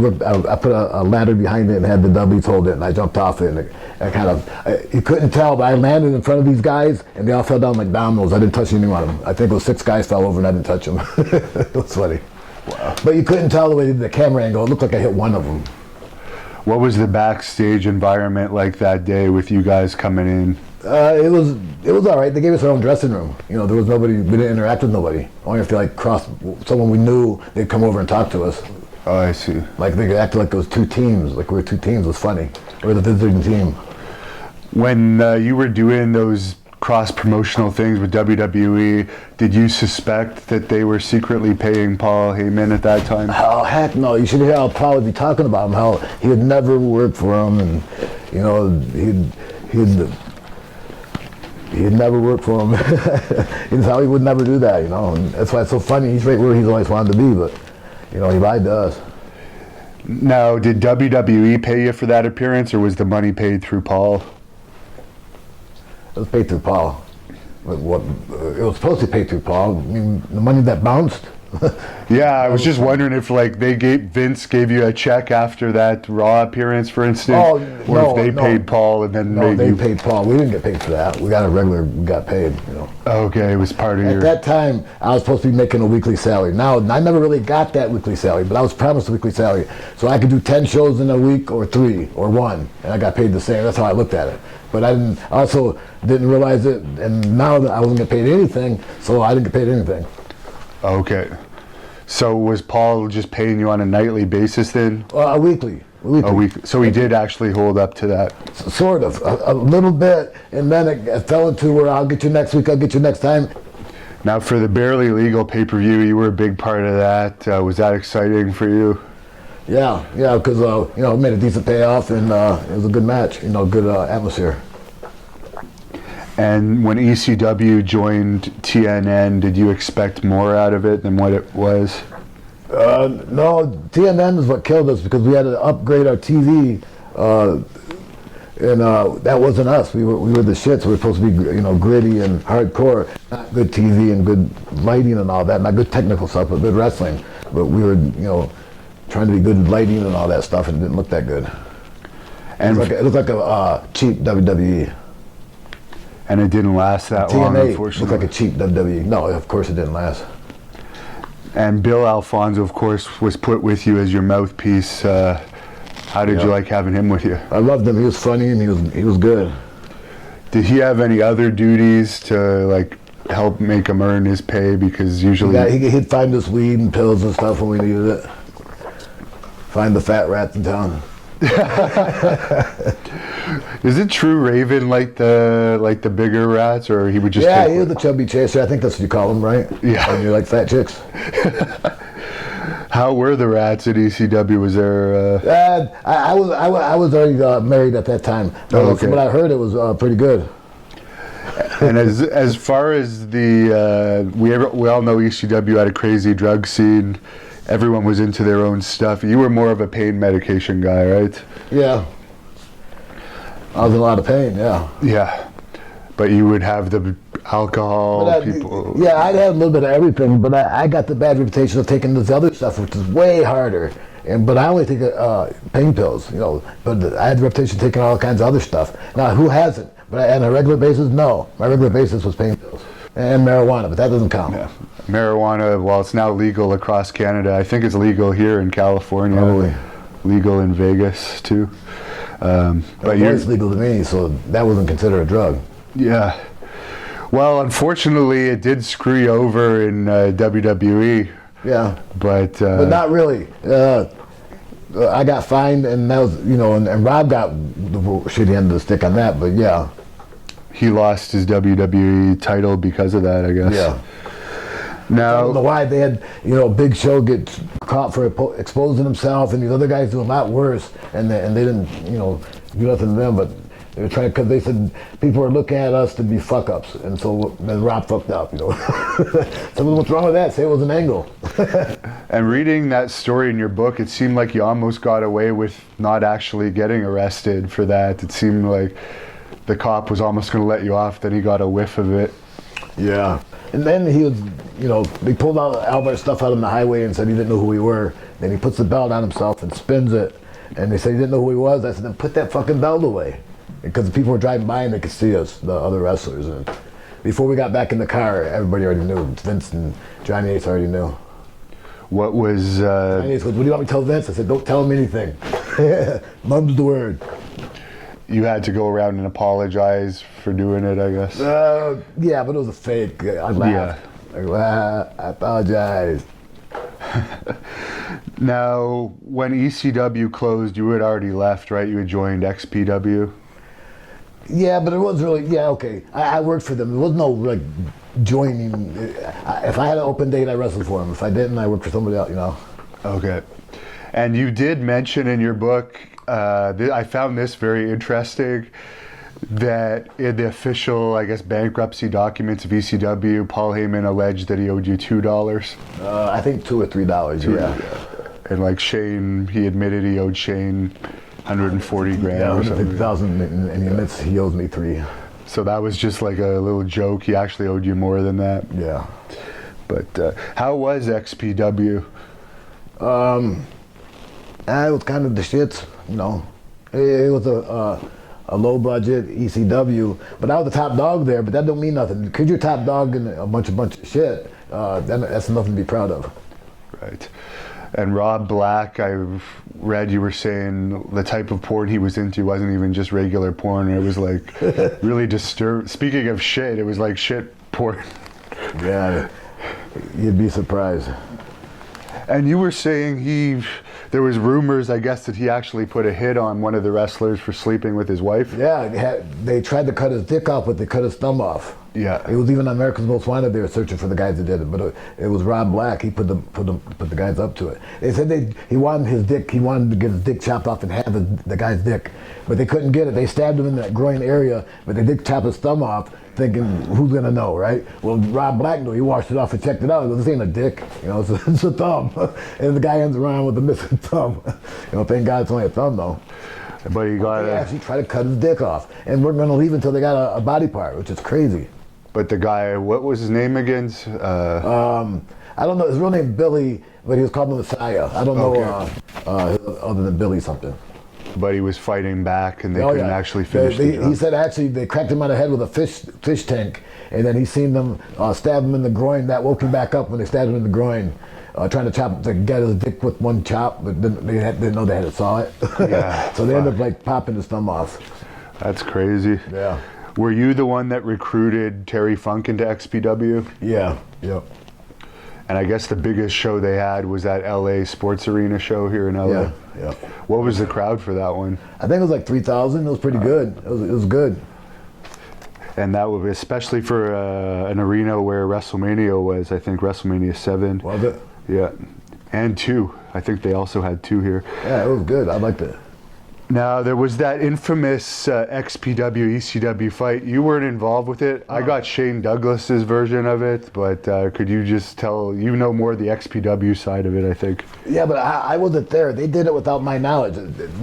put a ladder behind it and had the W's hold it, and I jumped off it, and you couldn't tell, but I landed in front of these guys, and they all fell down like dominoes. I didn't touch any one of them. I think it was 6 guys fell over, and I didn't touch them. It was funny. Wow. But you couldn't tell the way the camera angle. It looked like I hit one of them.
What was the backstage environment like that day with you guys coming in?
It was all right. They gave us our own dressing room. You know, there was nobody. We didn't interact with nobody. Only if they like crossed someone we knew, they'd come over and talk to us.
Oh, I see.
Like they acted like it was two teams. Like we were two teams. It was funny. We were the visiting team.
When you were doing those cross-promotional things with WWE, did you suspect that they were secretly paying Paul Heyman at that time?
Oh heck no! You should hear how Paul would be talking about him. How he would never work for him, and you know he'd never work for him. He's how he would never do that. You know, and that's why it's so funny. He's right where he's always wanted to be, but you know he lied to us.
Now, did WWE pay you for that appearance, or was the money paid through Paul?
It was paid through Paul. It was supposed to be paid through Paul. I mean, the money that bounced.
Yeah, I was just wondering if like Vince gave you a check after that Raw appearance, for instance, or if they paid Paul and then
they paid Paul. We didn't get paid for that. We got paid. You know.
Okay, it was part of
At that time, I was supposed to be making a weekly salary. Now, I never really got that weekly salary, but I was promised a weekly salary, so I could do 10 shows in a week, or 3, or 1, and I got paid the same. That's how I looked at it. But I also didn't realize it, and now that I wasn't getting paid anything, so I didn't get paid anything.
Okay. So was Paul just paying you on a nightly basis then?
A weekly.
A week. So he did actually hold up to that?
Sort of. A little bit, and then it fell into where I'll get you next week, I'll get you next time.
Now for the Barely Legal pay-per-view, you were a big part of that. Was that exciting for you?
Yeah, because you know, it made a decent payoff, and it was a good match. You know, good atmosphere.
And when ECW joined TNN, did you expect more out of it than what it was?
No, TNN is what killed us because we had to upgrade our TV, and that wasn't us. We were the shits. We were supposed to be, you know, gritty and hardcore, not good TV and good lighting and all that, not good technical stuff, but good wrestling. But we were, you know, trying to be good lighting and all that stuff, and it didn't look that good. And it looked like a cheap WWE.
And it didn't last that long, unfortunately.
Looked like a cheap WWE. No, of course it didn't last.
And Bill Alfonso, of course, was put with you as your mouthpiece. How did you like having him with you?
I loved him. He was funny and he was good.
Did he have any other duties to like help make him earn his pay? Because usually
he'd find us weed and pills and stuff when we needed it. Find the fat rats in town.
Is it true Raven liked the bigger rats, or he would just?
Yeah, he was the chubby chaser. I think that's what you call him, right?
Yeah.
And you like fat chicks.
How were the rats at ECW? Was there?
I was already married at that time. From what I heard, it was pretty good.
And as far as the we all know ECW had a crazy drug scene. Everyone was into their own stuff. You were more of a pain medication guy, right?
Yeah. I was in a lot of pain, yeah.
Yeah. But you would have the alcohol, people...
Yeah, I'd have a little bit of everything, but I got the bad reputation of taking this other stuff, which is way harder. But I only take pain pills, you know. But I had the reputation of taking all kinds of other stuff. Now, who hasn't? But on a regular basis, no. My regular basis was pain pills. And marijuana, but that doesn't count.
Yeah. Marijuana, well, it's now legal across Canada. I think it's legal here in California.
Probably.
Legal in Vegas, too.
But it's legal to me, so that wasn't considered a drug.
Yeah. Well, unfortunately, it did screw you over in WWE.
Yeah.
But
not really. I got fined, and that was, you know, and Rob got the shitty end of the stick on that, but yeah.
He lost his WWE title because of that, I guess.
Yeah.
Now,
I don't know why they had, you know, Big Show get caught for exposing himself, and these other guys do a lot worse, and they didn't, you know, do nothing to them, but they were trying, because they said people were looking at us to be fuck-ups, and so then Rob fucked up, you know. So what's wrong with that? Say it was an angle.
And reading that story in your book, it seemed like you almost got away with not actually getting arrested for that. It seemed like the cop was almost going to let you off, then he got a whiff of it.
Yeah. And then he was, you know, they pulled all of our stuff out on the highway and said he didn't know who we were. Then he puts the belt on himself and spins it. And they said he didn't know who he was. I said, then put that fucking belt away. Because the people were driving by and they could see us, the other wrestlers. And before we got back in the car, everybody already knew. Vince and Johnny Ace already knew.
What was...
Johnny Ace goes, what do you want me to tell Vince? I said, don't tell him anything. Mum's the word.
You had to go around and apologize for doing it, I guess.
Yeah, but it was a fake. I laughed.
Yeah.
I laughed. I apologize.
Now, when ECW closed, you had already left, right? You had joined XPW.
Yeah, but it was really, yeah, okay. I worked for them. There was no, like, joining. If I had an open date, I wrestled for them. If I didn't, I worked for somebody else, you know.
Okay. And you did mention in your book, I found this very interesting, that in the official, I guess, bankruptcy documents of ECW, Paul Heyman alleged that he owed you $2.
I think $2 or $3, yeah.
And like Shane, he admitted he owed Shane 140 grand
Yeah,
or something.
150,000, and he admits he owes me $3.
So that was just like a little joke. He actually owed you more than that.
Yeah.
But how was XPW?
It was kind of the shits, you know. It was a low budget ECW, but I was the top dog there. But that don't mean nothing. Because you're top dog in a bunch of shit, that's nothing to be proud of.
Right. And Rob Black, I read you were saying the type of porn he was into wasn't even just regular porn. It was like really disturbed. Speaking of shit, it was like shit porn.
Yeah, you'd be surprised.
And you were saying there was rumors, I guess, that he actually put a hit on one of the wrestlers for sleeping with his wife.
Yeah, they tried to cut his dick off, but they cut his thumb off.
Yeah.
It was even on America's Most Wanted. They were searching for the guys that did it, but it was Rob Black. He put the guys up to it. They said he wanted his dick. He wanted to get his dick chopped off and have the guy's dick, but they couldn't get it. They stabbed him in that groin area, but they did chop his thumb off, thinking who's gonna know, right? Well, Rob Black knew. He washed it off and checked it out. He goes, "This ain't a dick, you know. It's a thumb." And the guy ends around with a missing thumb. You know, thank God it's only a thumb though.
But he got
They actually tried to cut his dick off, and we're gonna leave until they got a body part, which is crazy.
But the guy, what was his name again?
I don't know. His real name Billy, but he was called the Messiah. I don't know other than Billy something.
But he was fighting back, and they couldn't actually finish the job.
He said actually they cracked him on the head with a fish tank, and then he seen them stab him in the groin. That woke him back up when they stabbed him in the groin, trying to get his dick with one chop, but then they didn't know they had to saw it.
Yeah,
so they ended up like popping his thumb off.
That's crazy.
Yeah.
Were you the one that recruited Terry Funk into XPW?
Yeah. Yep.
And I guess the biggest show they had was that LA Sports Arena show here in LA.
Yeah. Yeah.
What was the crowd for that one?
I think it was like 3,000. It was pretty good. It was good.
And that was especially for an arena where WrestleMania was. I think WrestleMania 7.
Was it?
Yeah, and 2. I think they also had 2 here.
Yeah, it was good. I liked it.
Now, there was that infamous XPW, ECW fight. You weren't involved with it. I got Shane Douglas's version of it, but could you just tell, you know more the XPW side of it, I think.
Yeah, but I wasn't there. They did it without my knowledge.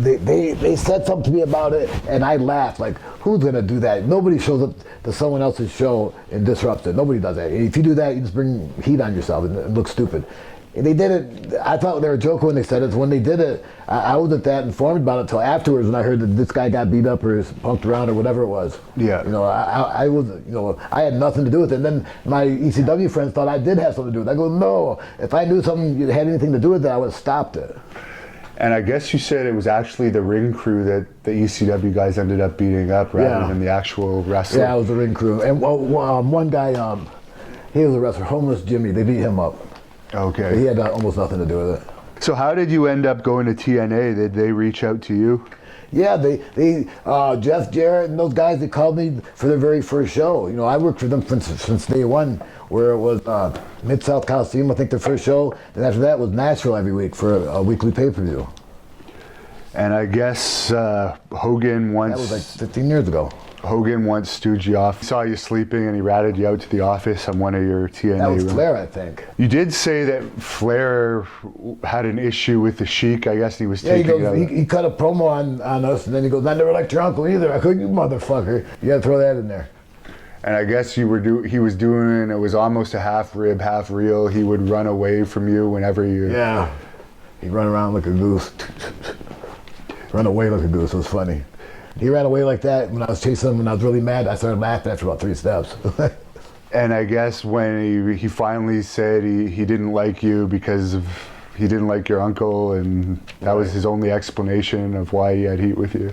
They said something to me about it, and I laughed. Like, who's going to do that? Nobody shows up to someone else's show and disrupts it. Nobody does that. If you do that, you just bring heat on yourself and it looks stupid. And they did it. I thought they were joking when they said it. So when they did it, I wasn't that informed about it until afterwards when I heard that this guy got beat up or punked around or whatever it was.
Yeah.
You know, I was, you know, I had nothing to do with it. And then my ECW friends thought I did have something to do with it. I go, no. If I knew something had anything to do with it, I would have stopped it.
And I guess you said it was actually the ring crew that the ECW guys ended up beating up rather than the actual wrestler.
Yeah, it was the ring crew. And one guy, he was a wrestler, Homeless Jimmy. They beat him up.
Okay.
He had almost nothing to do with it.
So how did you end up going to TNA? Did they reach out to you?
Yeah, they Jeff Jarrett and those guys, they called me for their very first show. You know, I worked for them since day one, where it was Mid-South Coliseum, I think their first show. And after that was Nashville every week for a weekly pay-per-view.
And I guess Hogan once...
That was like 15 years ago.
Hogan once stooge you off. He saw you sleeping and he ratted you out to the office on one of your TNA
That was
rooms.
Flair, I think.
You did say that Flair had an issue with the Sheik. I guess he was taking
he cut a promo on us, and then he goes, "I never liked your uncle either." I go, "You motherfucker, you gotta throw that in there."
And I guess he was doing, it was almost a half rib, half real. He would run away from you whenever you...
Yeah. He'd run around like a goose. Run away like a goose. It was funny. He ran away like that when I was chasing him. When I was really mad, I started laughing after about 3 steps.
And I guess when he finally said he didn't like you because he didn't like your uncle, and that was his only explanation of why he had heat with you.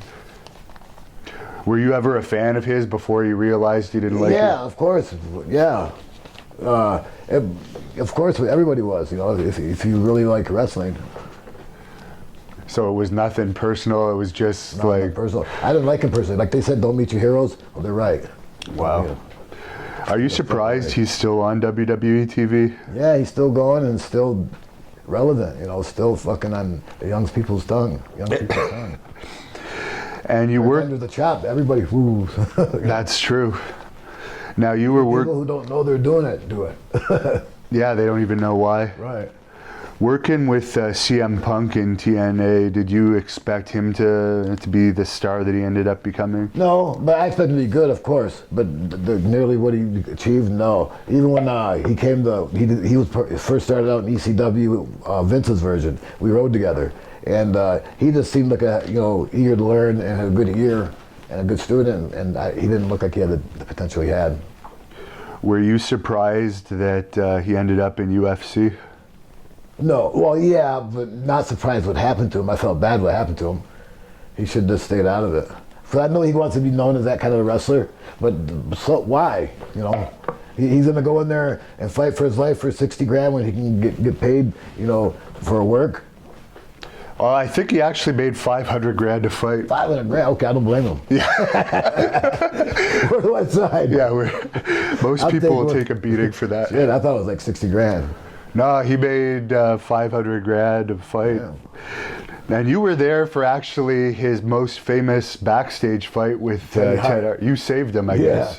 Were you ever a fan of his before you realized you didn't like him?
Yeah, of course. Yeah. Of course, everybody was, you know, if you really like wrestling.
So it was nothing personal, it was just
Nothing personal. I didn't like him personally. Like they said, don't meet your heroes. Well, they're right.
Wow.
Yeah.
Are you surprised he's still on WWE TV?
Yeah, he's still going and still relevant, you know, still fucking on the young people's tongue.
And you worked...
Under the chop, everybody, whoo.
That's true. Now you were working...
People who don't know they're doing it, do it.
Yeah, they don't even know why.
Right.
Working with CM Punk in TNA, did you expect him to be the star that he ended up becoming?
No, but I expected him to be good, of course. But nearly what he achieved, no. Even when he came to, he was first started out in ECW, Vince's version. We rode together, and he just seemed like a eager to learn and had a good ear and a good student, and he didn't look like he had the potential he had.
Were you surprised that he ended up in UFC?
No, well, yeah, but not surprised what happened to him. I felt bad what happened to him. He should have just stayed out of it. So I know he wants to be known as that kind of a wrestler, but so why? You know, he's going to go in there and fight for his life for 60 grand when he can get paid, you know, for work.
I think he actually made 500 grand to fight.
500 grand? Okay, I don't blame him. Yeah. Where do I sign?
Yeah, most people will take a beating for that.
Shit, I thought it was like 60 grand.
No, he made 500 grand to fight. Yeah. And you were there for actually his most famous backstage fight with Ted Hart. You saved him, I guess.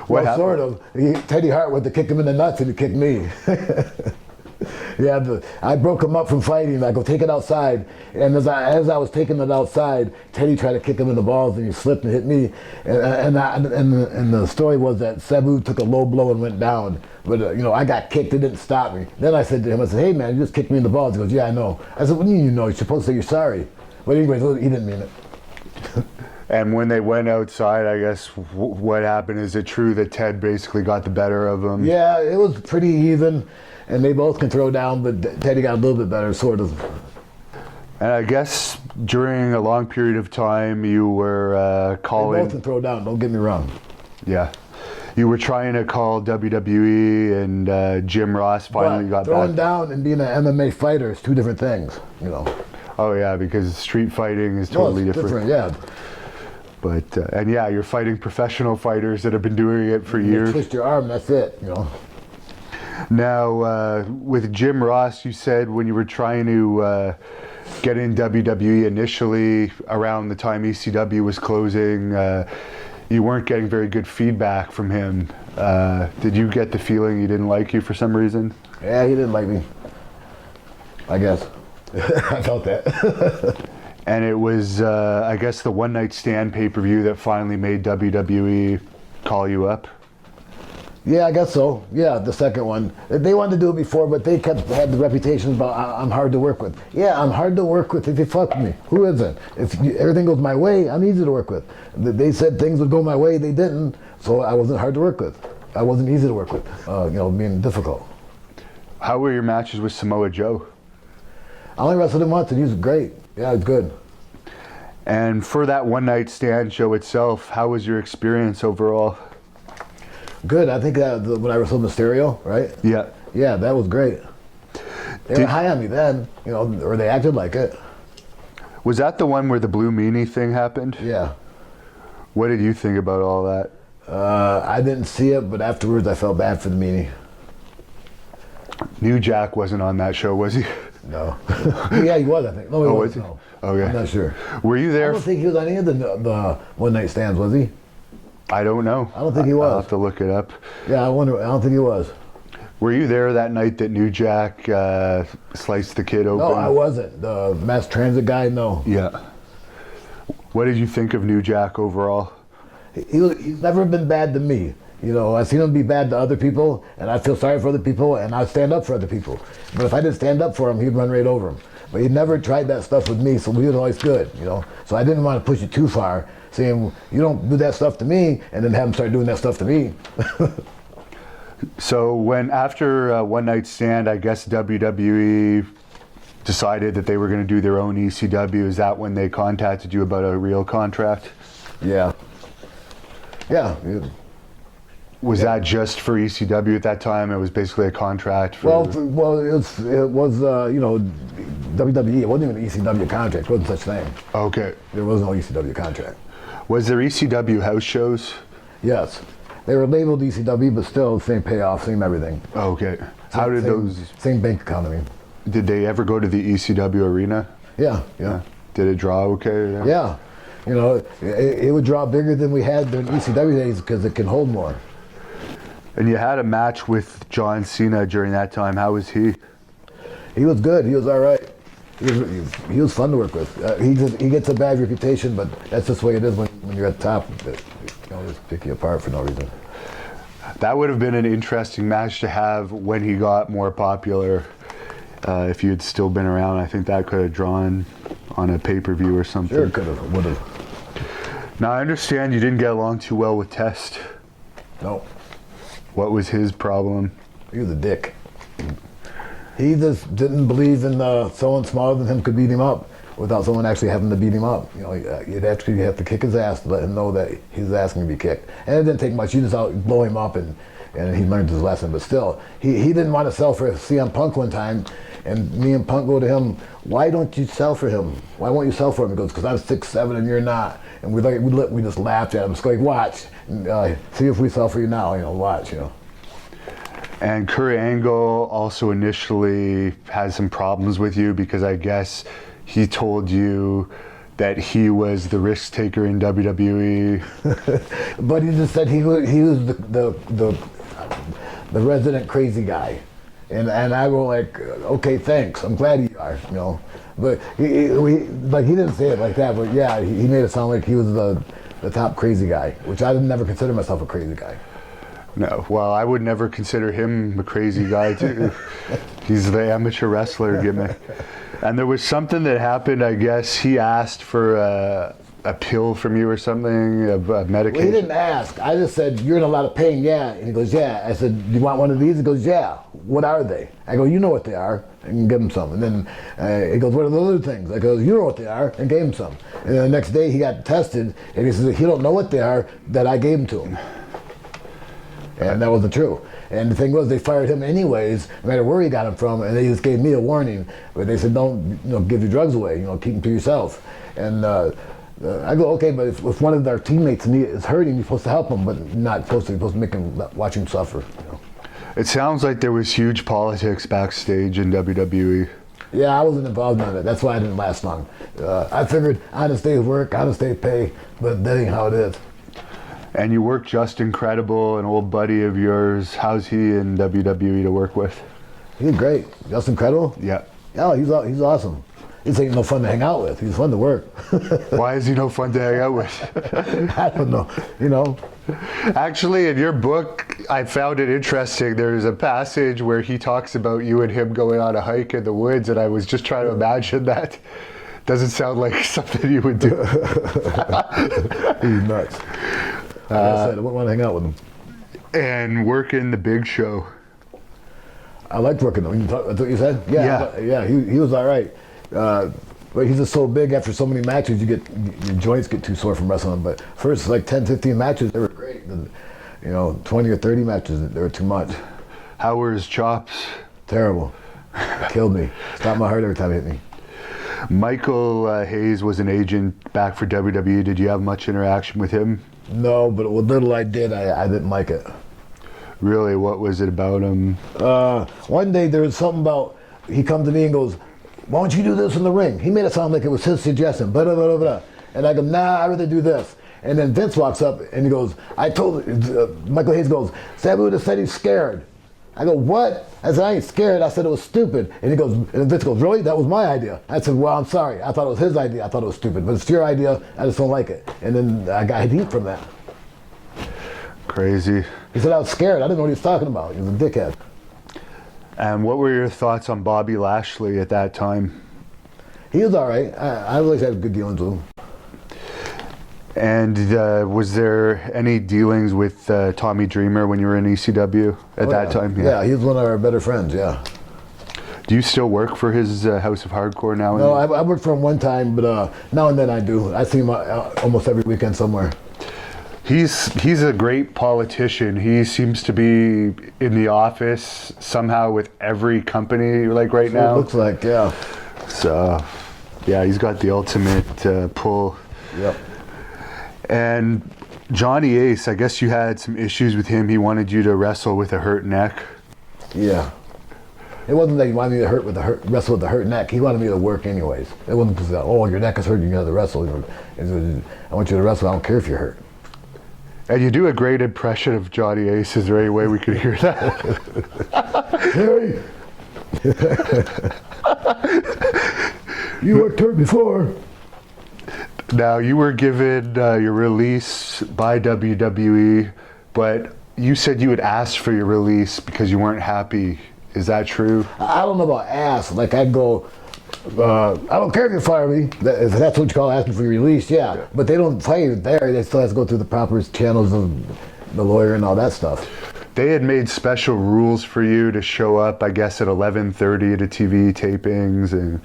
What happened? Sort of. Teddy Hart went to kick him in the nuts and he kicked me. Yeah, I broke him up from fighting. I go, take it outside. And as I was taking it outside, Teddy tried to kick him in the balls and he slipped and hit me. And the story was that Sabu took a low blow and went down. But, you know, I got kicked. It didn't stop me. Then I said to him, I said, hey, man, you just kicked me in the balls. He goes, yeah, I know. I said, what do you know? You're supposed to say you're sorry. But anyways, he didn't mean it.
And when they went outside, I guess, what happened? Is it true that Ted basically got the better of him?
Yeah, it was pretty even. And they both can throw down, but Teddy got a little bit better, sort of.
And I guess during a long period of time, you were calling...
They both can throw down, don't get me wrong.
Yeah. You were trying to call WWE, and Jim Ross finally got back.
Throwing down and being an MMA fighter is two different things, you know.
Oh, yeah, because street fighting is totally different.
Yeah.
But, and yeah, you're fighting professional fighters that have been doing it for years.
You twist your arm, that's it, you know.
Now, with Jim Ross, you said when you were trying to get in WWE initially, around the time ECW was closing, you weren't getting very good feedback from him. Did you get the feeling he didn't like you for some reason?
Yeah, he didn't like me, I guess. I felt that.
And it was, I guess, the One Night Stand pay-per-view that finally made WWE call you up?
Yeah, I guess so. Yeah, the second one. They wanted to do it before, but they had the reputation about I'm hard to work with. Yeah, I'm hard to work with if you fuck with me. Who isn't? If everything goes my way, I'm easy to work with. They said things would go my way, they didn't, so I wasn't hard to work with. I wasn't easy to work with, you know, being difficult.
How were your matches with Samoa Joe?
I only wrestled him once, and he was great. Yeah, he was good.
And for that One Night Stand show itself, how was your experience overall?
Good. I think when I wrestled Mysterio, right?
Yeah.
Yeah, that was great. They were high on me then, you know, or they acted like it.
Was that the one where the Blue Meanie thing happened?
Yeah.
What did you think about all that?
I didn't see it, but afterwards I felt bad for the meanie.
New Jack wasn't on that show, was he?
No. Yeah, he was, I think. No, he
was he?
No.
Okay.
I'm not sure.
Were you there?
I don't think he was on any of the One Night Stands, was he?
I don't know.
I don't think he was.
I'll have to look it up.
Yeah, I don't think he was.
Were you there that night that New Jack sliced the kid open?
No, I wasn't. The mass transit guy, no.
Yeah. What did you think of New Jack overall?
He's never been bad to me. You know, I've seen him be bad to other people, and I feel sorry for other people, and I stand up for other people. But if I didn't stand up for him, he'd run right over him. But he never tried that stuff with me, so we was always good, you know. So I didn't want to push it too far, saying, you don't do that stuff to me, and then have him start doing that stuff to me.
So when, after One Night Stand, I guess WWE decided that they were going to do their own ECW, is that when they contacted you about a real contract?
Yeah. Yeah.
Was that just for ECW at that time? It was basically a contract for...
Well, it was you know, WWE. It wasn't even an ECW contract. It wasn't such thing.
Okay.
There was no ECW contract.
Was there ECW house shows?
Yes. They were labeled ECW, but still same payoff, same everything.
Okay. How did those...
Same bank economy.
Did they ever go to the ECW arena?
Yeah, yeah.
Did it draw okay?
Yeah. You know, it would draw bigger than we had during ECW days because it can hold more.
And you had a match with John Cena during that time. How was he?
He was good. He was all right. He was fun to work with. He gets a bad reputation, but that's just the way it is when you're at the top. You know, just pick you apart for no reason.
That would have been an interesting match to have when he got more popular. If you had still been around, I think that could have drawn on a pay-per-view or something.
Sure, could have, would have.
Now I understand you didn't get along too well with Test.
No.
What was his problem?
He was a dick. He just didn't believe in someone smaller than him could beat him up without someone actually having to beat him up. You know, you'd actually have to kick his ass to let him know that he was asking to be kicked. And it didn't take much. You just blow him up and he learned his lesson. But still, he didn't want to sell for CM Punk one time. And me and Punk go to him, why don't you sell for him? Why won't you sell for him? He goes, because I'm 6'7" and you're not. And we just laughed at him. It's like, watch, see if we sell for you now. You know, watch. You know.
And Kurt Angle also initially had some problems with you because I guess he told you that he was the risk taker in WWE.
But he just said he was the resident crazy guy. And I go like, okay, thanks. I'm glad you are, you know. But he didn't say it like that. But yeah, he made it sound like he was the top crazy guy, which I never consider myself a crazy guy.
No, well, I would never consider him a crazy guy too. He's the amateur wrestler gimmick. And there was something that happened. I guess he asked for a pill from you or something, a medication.
Well, he didn't ask. I just said, you're in a lot of pain, yeah. And he goes, yeah. I said, do you want one of these? He goes, yeah. What are they? I go, you know what they are. I can give him some. And then he goes, what are the other things? I go, you know what they are, and gave him some. And then the next day he got tested, and he says, he don't know what they are, that I gave them to him. And that wasn't true. And the thing was, they fired him anyways, no matter where he got them from, and they just gave me a warning. But they said, don't give your drugs away, keep them to yourself. And I go, okay, but if one of our teammates is hurting, you're supposed to help him, but not supposed to. You're supposed to make him, watch him suffer.
It sounds like there was huge politics backstage in WWE.
Yeah, I wasn't involved in it. That's why I didn't last long. I figured honest day's work, honest day's pay, but that ain't how it is.
And you work Just Incredible, an old buddy of yours. How's he in WWE to work with?
He's great. Just Incredible?
Yeah.
Yeah, he's awesome. He's ain't no fun to hang out with. He's fun to work.
Why is he no fun to hang out with?
I don't know.
Actually, in your book, I found it interesting. There's a passage where he talks about you and him going on a hike in the woods, and I was just trying to imagine that. Doesn't sound like something you would do.
He's nuts. Like I said, I wouldn't want to hang out with him.
And working the Big Show.
I liked working him. That's what you said? Yeah. He was all right. But he's just so big after so many matches, your joints get too sore from wrestling him. But first, like 10, 15 matches, they were great. 20 or 30 matches, they were too much.
How were his chops?
Terrible. Killed me. Stopped my heart every time it hit me.
Michael Hayes was an agent back for WWE. Did you have much interaction with him?
No, but what little I did, I didn't like it.
Really? What was it about him?
One day there was something about, he come to me and goes, why don't you do this in the ring? He made it sound like it was his suggestion, blah, blah, blah, blah. And I go, nah, I'd rather do this. And then Vince walks up and he goes, Michael Hayes goes, Sabu just said he's scared. I go, what? I said, I ain't scared. I said it was stupid. And he goes, and Vince goes, really? That was my idea. I said, well, I'm sorry. I thought it was his idea. I thought it was stupid. But it's your idea. I just don't like it. And then I got heat from that.
Crazy.
He said I was scared. I didn't know what he was talking about. He was a dickhead.
And what were your thoughts on Bobby Lashley at that time?
He was all right. I always had good dealings with him.
And was there any dealings with Tommy Dreamer when you were in ECW at that time?
Yeah, he was one of our better friends, yeah.
Do you still work for his House of Hardcore now?
No, I worked for him one time, but now and then I do. I see him almost every weekend somewhere.
He's a great politician. He seems to be in the office somehow with every company like right now.
It looks like, yeah.
So, yeah, he's got the ultimate pull.
Yep.
And Johnny Ace, I guess you had some issues with him. He wanted you to wrestle with a hurt neck.
Yeah. It wasn't that he wanted me to wrestle with a hurt neck. He wanted me to work anyways. It wasn't because, oh, your neck is hurt, you have to wrestle. I want you to wrestle, I don't care if you're hurt.
And you do a great impression of Johnny Ace. Is there any way we could hear that?
Harry! You worked hurt before.
Now, you were given your release by WWE, but you said you had asked for your release because you weren't happy. Is that true?
I don't know about ask. Like, I'd go, I don't care if you fire me. If that's what you call asking for your release, yeah. But they don't fire you there. They still have to go through the proper channels of the lawyer and all that stuff.
They had made special rules for you to show up, I guess, at 11:30 to TV tapings and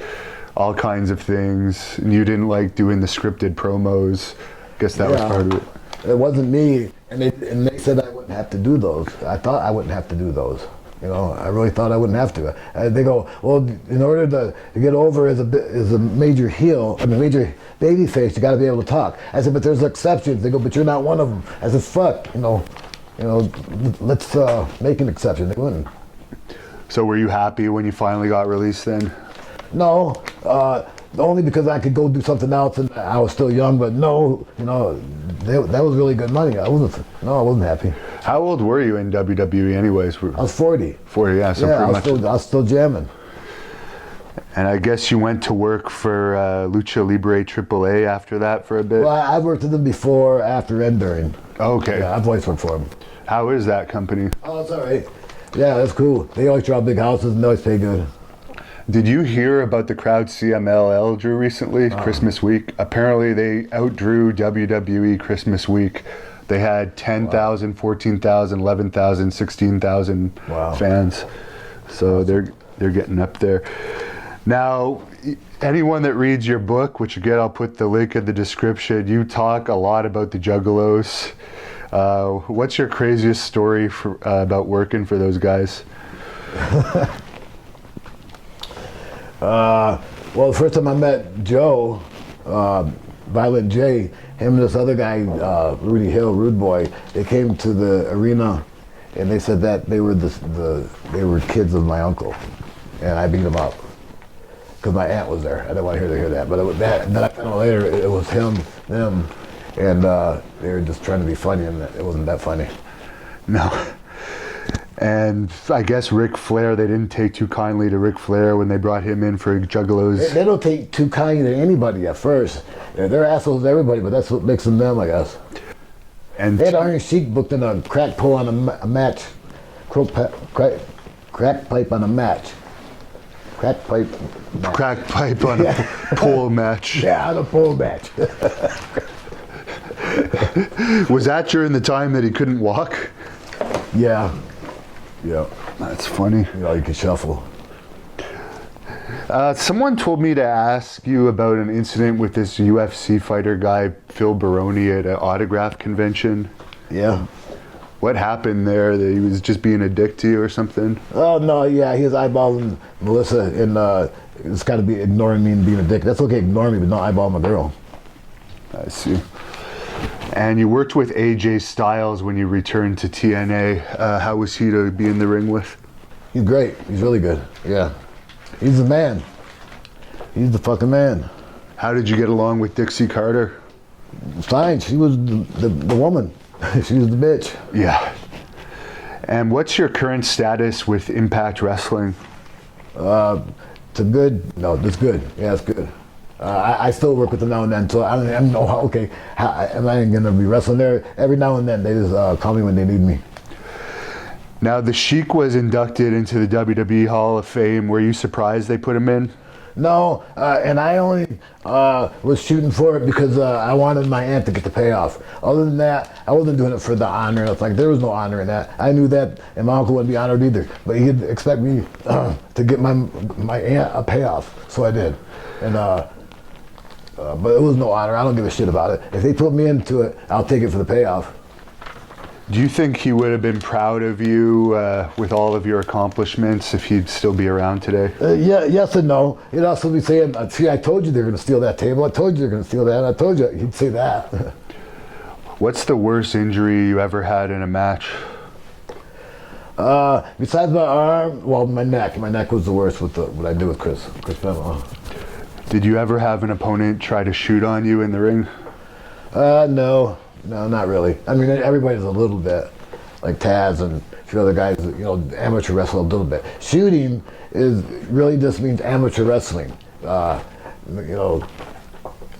all kinds of things. And you didn't like doing the scripted promos. I guess that was part of it.
It wasn't me, and they said I wouldn't have to do those. I thought I wouldn't have to do those. You know, I really thought I wouldn't have to. They go, well, in order to get over as a major heel, I mean, major baby face, you got to be able to talk. I said, but there's exceptions. They go, but you're not one of them. I said, fuck, you know, let's make an exception. They wouldn't.
So were you happy when you finally got released then?
No, only because I could go do something else and I was still young, but no, you know, that was really good money. I wasn't happy.
How old were you in WWE anyways?
I was 40.
40, yeah, so
yeah,
pretty much.
I was still jamming.
And I guess you went to work for Lucha Libre AAA after that for a bit?
Well, I worked with them before, after, and during.
Okay.
Yeah, I've always worked for them.
How is that company?
Oh, it's all right. Yeah, that's cool. They always draw big houses and they always pay good.
Did you hear about the crowd CMLL drew recently, Christmas week? Apparently they outdrew WWE Christmas week. They had 10,000, 14,000, 11,000, 16,000 fans. So they're getting up there. Now, anyone that reads your book, which again I'll put the link in the description, you talk a lot about the Juggalos. What's your craziest story about working for those guys?
Well, the first time I met Joe, Violent J, him and this other guy, Rudy Hill, Rude Boy, they came to the arena and they said that they were they were kids of my uncle, and I beat them up because my aunt was there. I didn't want to hear that, but then I found out later it was them, and they were just trying to be funny, and it wasn't that funny.
No. And I guess Ric Flair, they didn't take too kindly to Ric Flair when they brought him in for Juggalos.
They don't take too kindly to anybody at first. They're assholes to everybody, but that's what makes them them, I guess. And they had Iron Sheik booked in a crack pull on a match. Crack pipe on a match. Crack pipe match.
Crack pipe on a pole match.
Yeah, on a pole match.
Was that during the time that he couldn't walk?
Yeah. Yeah.
That's funny.
You know, you can shuffle.
Someone told me to ask you about an incident with this UFC fighter guy, Phil Baroni, at an autograph convention.
Yeah.
What happened there? That he was just being a dick to you or something?
Oh, no, yeah, he was eyeballing Melissa, and it's got to be ignoring me and being a dick. That's okay, ignore me, but don't eyeball my girl.
I see. And you worked with AJ Styles when you returned to TNA. How was he to be in the ring with?
He's great. He's really good. Yeah. He's the man. He's the fucking man.
How did you get along with Dixie Carter?
Fine. She was the woman. She was the bitch.
Yeah. And what's your current status with Impact Wrestling?
It's good. No, it's good. Yeah, it's good. I still work with them now and then, so I don't know how, okay, am I going to be wrestling there? Every now and then, they just call me when they need me.
Now, the Sheik was inducted into the WWE Hall of Fame. Were you surprised they put him in?
No, and I only was shooting for it because I wanted my aunt to get the payoff. Other than that, I wasn't doing it for the honor. It's like, there was no honor in that. I knew that, and my uncle wouldn't be honored either. But he'd expect me to get my aunt a payoff, so I did. And But it was no honor. I don't give a shit about it. If they put me into it, I'll take it for the payoff.
Do you think he would have been proud of you with all of your accomplishments if he'd still be around today?
Yeah, yes and no. He'd also be saying, see, I told you they're going to steal that table. I told you they're going to steal that. I told you. He'd say that.
What's the worst injury you ever had in a match?
Besides my arm, well, my neck. My neck was the worst with what I did with Chris Benoit.
Did you ever have an opponent try to shoot on you in the ring?
No, not really. I mean, everybody's a little bit, like Taz and a few other guys, you know, amateur wrestle a little bit. Shooting really just means amateur wrestling. You know,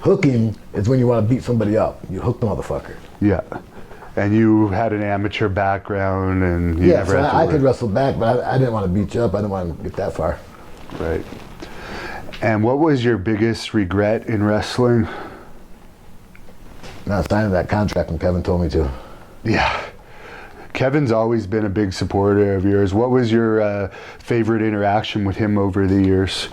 hooking is when you want to beat somebody up. You hook the motherfucker.
Yeah. And you had an amateur background, and you never had to
I could wrestle back, but I didn't want to beat you up. I didn't want to get that far.
Right. And what was your biggest regret in wrestling?
Not signing that contract when Kevin told me to.
Yeah. Kevin's always been a big supporter of yours. What was your favorite interaction with him over the years?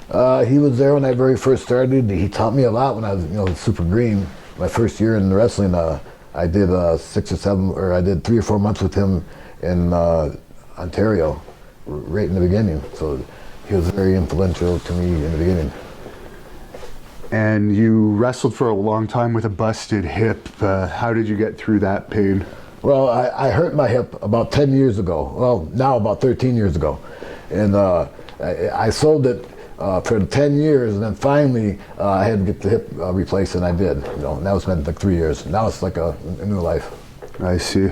He was there when I very first started. He taught me a lot when I was, you know, super green. My first year in wrestling, I did 3 or 4 months with him in Ontario, right in the beginning. So he was very influential to me in the beginning.
And you wrestled for a long time with a busted hip. How did you get through that pain?
Well, I hurt my hip about 10 years ago. Well, now about 13 years ago. And I sold it for 10 years, and then finally I had to get the hip replaced, and I did. You know, and that was been like 3 years. Now it's like a new life.
I see.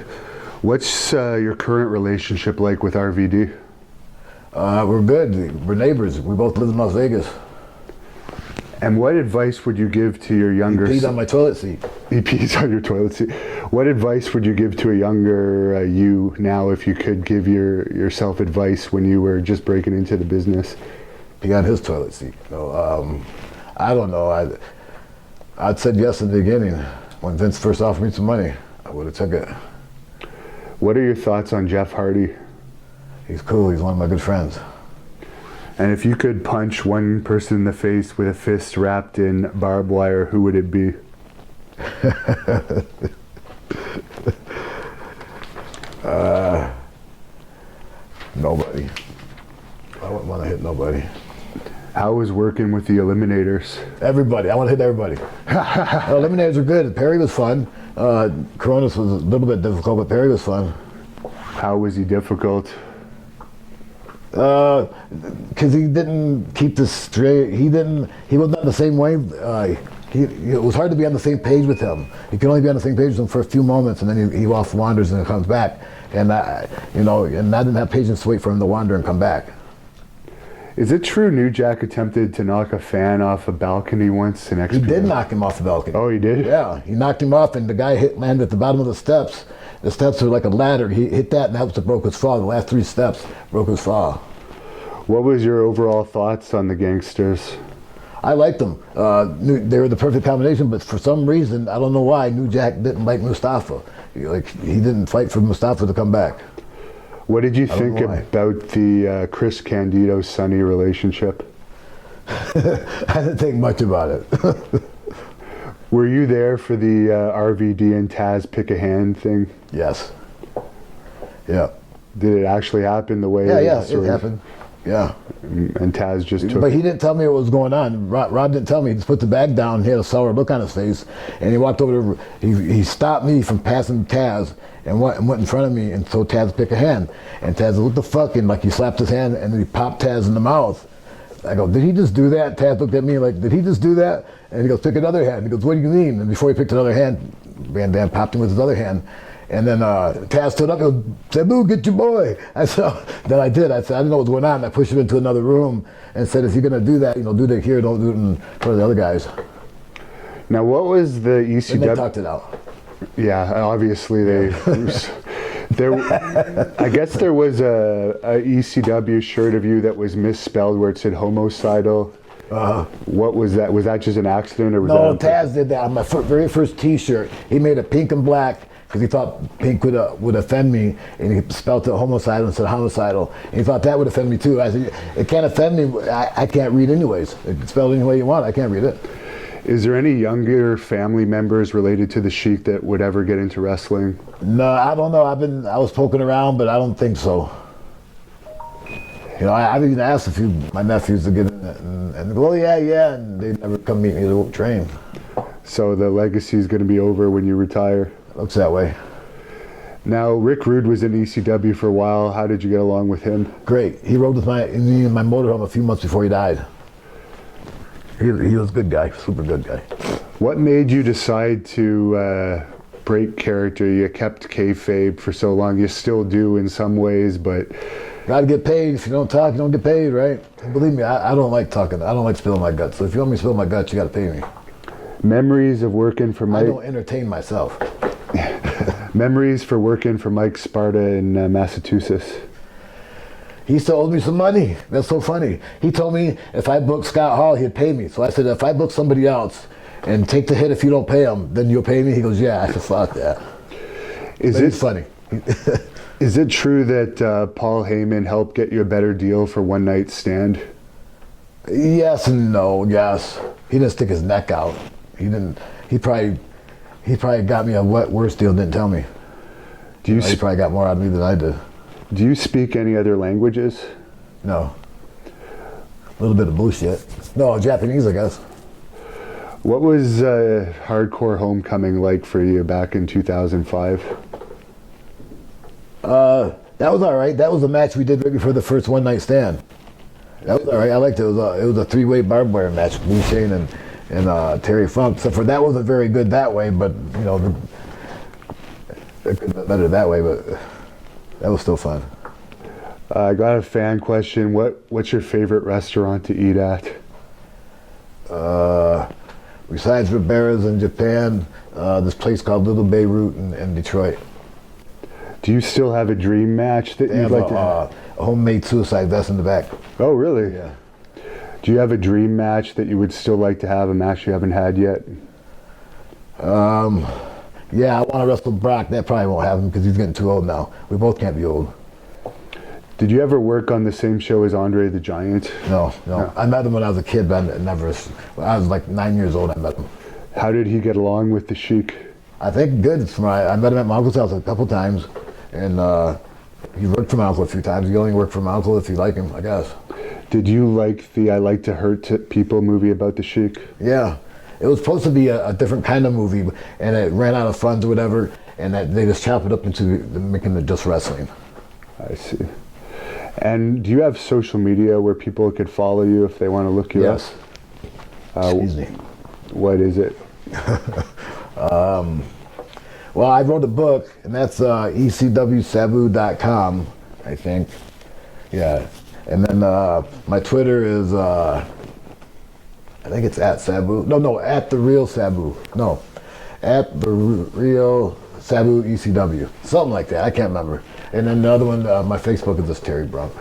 What's your current relationship like with RVD?
We're good. We're neighbors. We both live in Las Vegas.
And what advice would you give to your younger...
He peed on my toilet seat.
He pees on your toilet seat. What advice would you give to a younger you now, if you could give yourself advice when you were just breaking into the business?
Pee on his toilet seat. So, I don't know. I'd said yes in the beginning. When Vince first offered me some money, I would have took it.
What are your thoughts on Jeff Hardy?
He's cool. He's one of my good friends.
And if you could punch one person in the face with a fist wrapped in barbed wire, who would it be?
Nobody. I wouldn't want to hit nobody.
How was working with the Eliminators?
Everybody. I want to hit everybody. Eliminators are good. Perry was fun. Coronas was a little bit difficult, but Perry was fun.
How was he difficult?
Because he didn't keep this straight. He was not the same way. It was hard to be on the same page with him. You can only be on the same page with him for a few moments, and then he off wanders and then comes back. And I didn't have patience to wait for him to wander and come back.
Is it true New Jack attempted to knock a fan off a balcony once in Extra?
He did knock him off the balcony.
Oh, he did?
Yeah, he knocked him off, and the guy landed at the bottom of the steps. The steps were like a ladder. He hit that, and that was what broke his fall. The last 3 steps broke his fall.
What was your overall thoughts on the Gangsters?
I liked them. They were the perfect combination, but for some reason, I don't know why, New Jack didn't like Mustafa. He didn't fight for Mustafa to come back.
What did you think about the Chris Candido-Sonny relationship?
I didn't think much about it.
Were you there for the RVD and Taz pick a hand thing?
Yes. Yeah.
Did it actually happen the way?
Yeah, it happened. Yeah.
And Taz just took...
But he didn't tell me what was going on. Rob didn't tell me. He just put the bag down. He had a sour look on his face. And he walked over he stopped me from passing Taz and went in front of me and told Taz to pick a hand. And Taz said, what the fuck? And he slapped his hand and then he popped Taz in the mouth. I go, did he just do that? Taz looked at me like, did he just do that? And he goes, pick another hand. He goes, what do you mean? And before he picked another hand, Van Dam popped him with his other hand. And then Taz stood up and goes, Sabu, get your boy. Then I did. I said, I didn't know what was going on. I pushed him into another room and said, if you're going to do that, do that here. Don't do it in front of the other guys.
Now, what was the ECW?
And they talked it out.
Yeah, obviously they... I guess there was a ECW shirt of you that was misspelled where it said homicidal. What was that? Was that just an accident, or was
no,
that...
Taz did that on my very first T-shirt. He made it pink and black because he thought pink would offend me, and he spelled it homicidal instead of homicidal. And he thought that would offend me too. I said, it can't offend me. I can't read anyways. It's spelled any way you want. I can't read it.
Is there any younger family members related to the Sheik that would ever get into wrestling?
No, I don't know. I was poking around, but I don't think so. You know, I've even asked a few of my nephews to get in it, and they go, oh, yeah, and they never come meet me to train.
So the legacy is going to be over when you retire?
It looks that way.
Now, Rick Rude was in ECW for a while. How did you get along with him?
Great. He rode with me in my motorhome a few months before he died. He was a good guy, super good guy.
What made you decide to break character? You kept kayfabe for so long. You still do in some ways, but...
Gotta get paid. If you don't talk, you don't get paid, right? And believe me, I don't like talking. I don't like spilling my guts. So if you want me to spill my guts, you gotta pay me.
Memories of working for Mike...
I don't entertain myself.
Memories for working for Mike Sparta in Massachusetts.
He still owes me some money. That's so funny. He told me if I booked Scott Hall, he'd pay me. So I said, if I book somebody else and take the hit if you don't pay him, then you'll pay me? He goes, yeah. I said, fuck that. It's funny.
Is it true that Paul Heyman helped get you a better deal for One Night Stand?
Yes and no, yes. He didn't stick his neck out. He probably got me a worse deal and didn't tell me. He probably got more out of me than I did.
Do you speak any other languages?
No. A little bit of bullshit. No, Japanese, I guess.
What was Hardcore Homecoming like for you back in 2005?
That was all right. That was a match we did right before the first One Night Stand. That was all right. I liked it. It was a three-way barbed wire match. Blue Shane and Terry Funk. So for that wasn't very good that way, but you know, it could be better that way. But that was still fun.
I got a fan question. What's your favorite restaurant to eat at?
Besides Ribera's in Japan, this place called Little Beirut in Detroit.
Do you still have a dream match that you'd like to have?
A homemade suicide vest in the back.
Oh, really?
Yeah.
Do you have a dream match that you would still like to have, a match you haven't had yet?
Yeah, I want to wrestle Brock. That probably won't happen because he's getting too old now. We both can't be old.
Did you ever work on the same show as Andre the Giant?
No. I met him when I was a kid, but when I was like 9 years old, I met him.
How did he get along with the Sheik?
I think good. I met him at my uncle's house a couple times, and he worked for my uncle a few times. You only work for my uncle if you like him, I guess.
Did you like the I Like to Hurt People movie about the Sheik?
Yeah. It was supposed to be a different kind of movie, and it ran out of funds or whatever, and they just chopped it up into making it just wrestling.
I see. And do you have social media where people could follow you if they want to look you up?
Yes. Excuse me.
What is it?
Well, I wrote a book, and that's ECWSabu.com, I think. Yeah. And then my Twitter is, I think it's at Sabu. No, at the real Sabu. No, at the real Sabu ECW. Something like that. I can't remember. And then the other one, my Facebook is just Terry Brunk.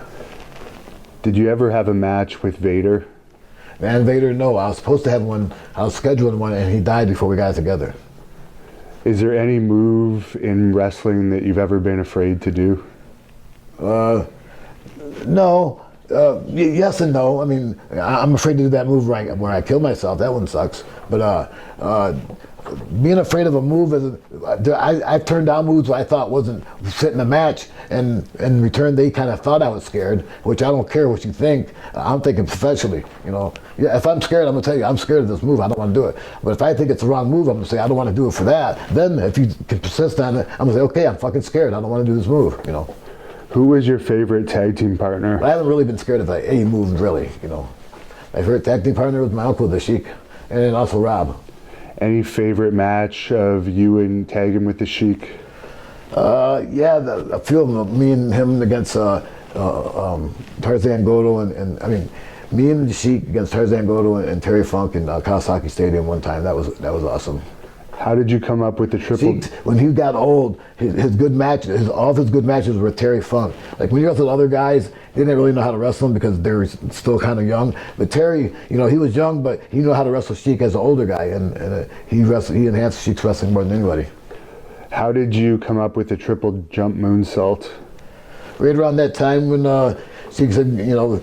Did you ever have a match with Vader?
Man, Vader, no. I was supposed to have one. I was scheduling one, and he died before we got together.
Is there any move in wrestling that you've ever been afraid to do?
No. Yes and no. I mean, I'm afraid to do that move where I kill myself. That one sucks. But being afraid of a move, I've turned down moves I thought wasn't fitting the match, and in return they kind of thought I was scared, which I don't care what you think. I'm thinking professionally, you know. Yeah, if I'm scared, I'm gonna tell you I'm scared of this move. I don't want to do it. But if I think it's the wrong move, I'm gonna say I don't want to do it for that. Then if you can persist on it, I'm gonna say okay, I'm fucking scared. I don't want to do this move, you know.
Who was your favorite tag team partner?
I haven't really been scared of any moves, really, you know. My favorite tag team partner was my uncle, the Sheik, and then also Rob.
Any favorite match of you and tagging with the Sheik?
Yeah, a few of them, me and him against Tarzan Goto, and I mean, me and the Sheik against Tarzan Goto and Terry Funk in Kawasaki Stadium one time. That was awesome.
How did you come up with the triple?
Sheik, when he got old, his good matches, all of his good matches were Terry Funk. Like when you wrestled other guys, they didn't really know how to wrestle them because they were still kind of young. But Terry, you know, he was young, but he knew how to wrestle Sheik as an older guy, and he enhanced Sheik's wrestling more than anybody.
How did you come up with the triple jump moonsault?
Right around that time when Sheik said, you know,